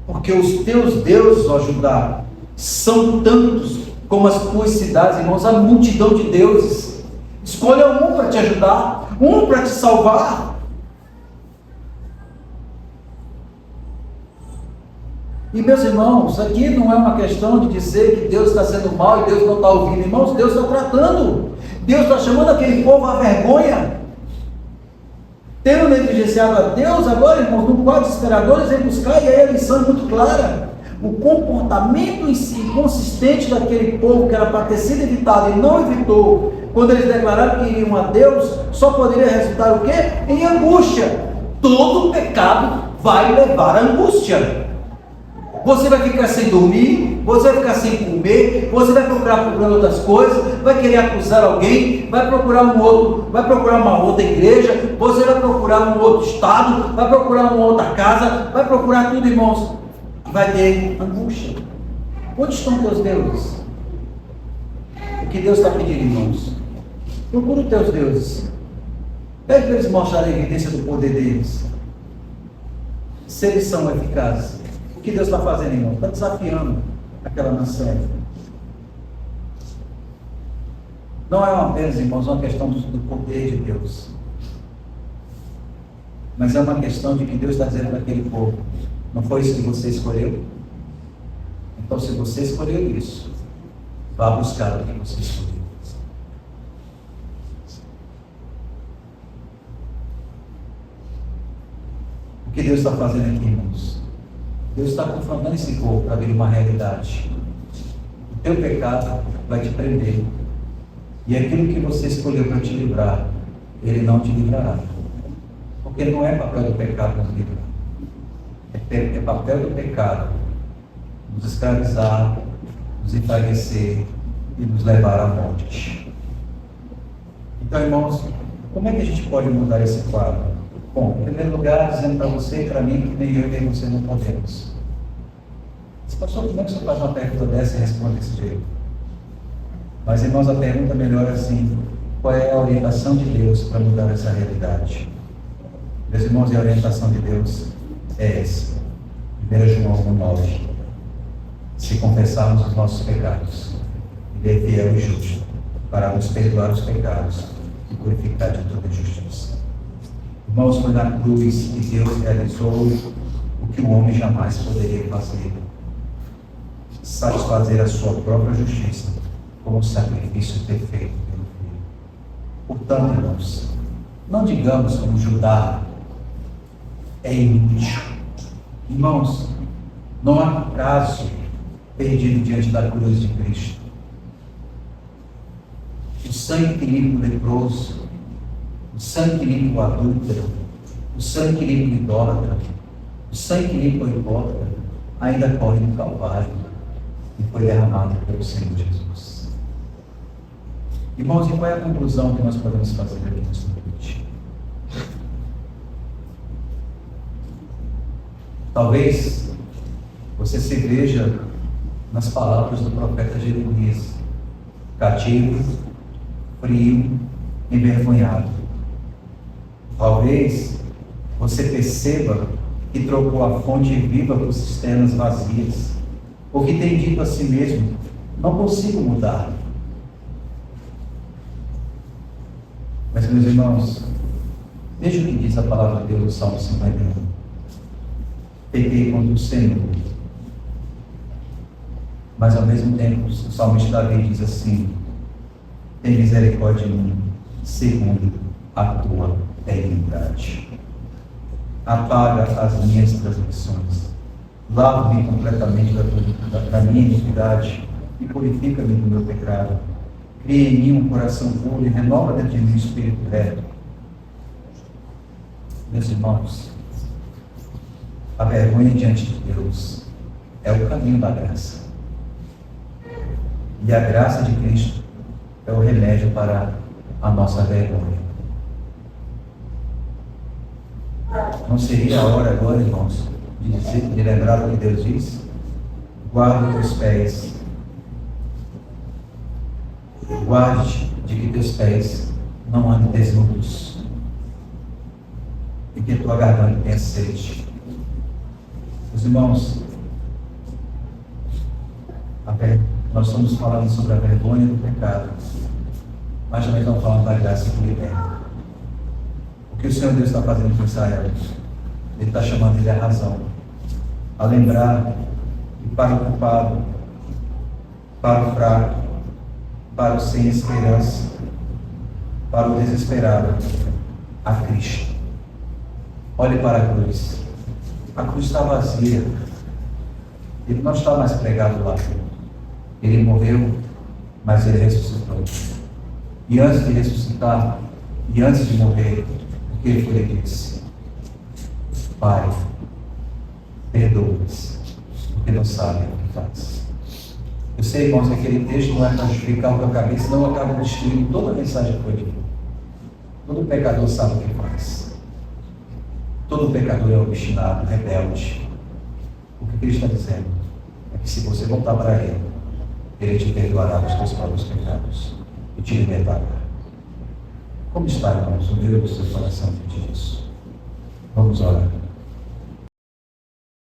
porque os teus deuses, ó Judá, são tantos como as tuas cidades, irmãos, a multidão de deuses. Escolha um para te ajudar, um para te salvar. E, meus irmãos, aqui não é uma questão de dizer que Deus está sendo mau e Deus não está ouvindo. Irmãos, Deus está tratando. Deus está chamando aquele povo à vergonha. Tendo negligenciado a Deus, agora, irmãos, no quadro desesperador, eles vêm buscar, e aí a lição é muito clara. O comportamento em si inconsistente daquele povo, que era para ter sido evitado e não evitou, quando eles declararam que iriam a Deus, só poderia resultar o quê? Em angústia. Todo pecado vai levar à angústia. Você vai ficar sem dormir, você vai ficar sem comer, você vai procurar outras coisas, vai querer acusar alguém, vai procurar uma outra igreja, você vai procurar um outro estado, vai procurar uma outra casa, vai procurar tudo, irmãos, e vai ter angústia. Onde estão teus deuses? O que Deus está pedindo, irmãos? Procura os teus deuses. Pede para eles mostrarem a evidência do poder deles. Se eles são eficazes. O que Deus está fazendo, irmão? Está desafiando aquela nação. Não é apenas, irmãos, uma questão do poder de Deus, mas é uma questão de que Deus está dizendo para aquele povo: não foi isso que você escolheu? Então, se você escolheu isso, vá buscar o que você escolheu. O que Deus está fazendo aqui, irmãos? Deus está confrontando esse povo para ver uma realidade. O teu pecado vai te prender. E aquilo que você escolheu para te livrar, Ele não te livrará. Porque não é papel do pecado nos livrar. É papel do pecado nos escravizar, nos enfraquecer e nos levar à morte. Então, irmãos, como é que a gente pode mudar esse quadro? Bom, em primeiro lugar, dizendo para você e para mim que nem eu e nem você não podemos. Pastor, como é que você faz uma pergunta dessa e responde desse jeito? Mas, irmãos, a pergunta melhor é assim: qual é a orientação de Deus para mudar essa realidade? Meus irmãos, e a orientação de Deus é essa. 1 João 1,9. Se confessarmos os nossos pecados, Ele é fiel e justo para nos perdoar os pecados e purificar de toda injustiça. Irmãos, foi na cruz que Deus realizou o que o homem jamais poderia fazer. satisfazer a sua própria justiça como sacrifício perfeito pelo Filho. Portanto, irmãos, não digamos como Judá, é inútil. Irmãos, não há prazo perdido diante da cruz de Cristo. O sangue que limpa o leproso, o sangue que limpa o adúltero, o sangue que limpa o idólatra, o sangue que limpa o hipócrita, ainda corre no Calvário e foi derramado pelo Senhor Jesus. Irmãos, e qual é a conclusão que nós podemos fazer aqui nesta noite? Talvez você se veja nas palavras do profeta Jeremias: cativo, frio, envergonhado. Talvez você perceba que trocou a fonte viva por cisternas vazias, ou que tem dito a si mesmo: não consigo mudar. Mas, meus irmãos, veja o que diz a palavra de Deus no Salmo 51. Pequei contra o Senhor. Mas ao mesmo tempo, o salmista Davi diz assim: tem misericórdia de mim, segundo a tua benignidade. Apaga as minhas transgressões, lava-me completamente da minha iniquidade e purifica-me do meu pecado. Cria em mim um coração puro e renova dentro de mim um espírito reto. Meus irmãos, a vergonha diante de Deus é o caminho da graça. E a graça de Cristo é o remédio para a nossa vergonha. Não seria a hora agora, irmãos, de lembrar o que Deus diz? Guarda os teus pés. Guarde de que teus pés não andem desnudos e que tua garganta tenha sede. Meus irmãos, nós estamos falando sobre a vergonha do pecado, mas também estamos falando da graça que liberta. O que o Senhor Deus está fazendo com Israel? Ele está chamando ele à razão, a lembrar que para o culpado, para o fraco, para o sem esperança, para o desesperado, a Cristo. Olhe para a cruz. A cruz está vazia. Ele não está mais pregado lá. Ele morreu, mas ele ressuscitou. E antes de ressuscitar, e antes de morrer, o que ele foi disse? Pai, perdoa-os, porque não sabem o que faz. Eu sei, irmãos, que aquele texto não é para justificar o que eu acabei, senão eu acabo destruindo toda a mensagem que foi dita. Todo pecador sabe o que faz. Todo pecador é obstinado, rebelde. O que ele está dizendo é que se você voltar para ele, ele te perdoará os teus próprios pecados e te libertará. Como está, irmãos, o meu e o seu coração diante disso? Vamos orar.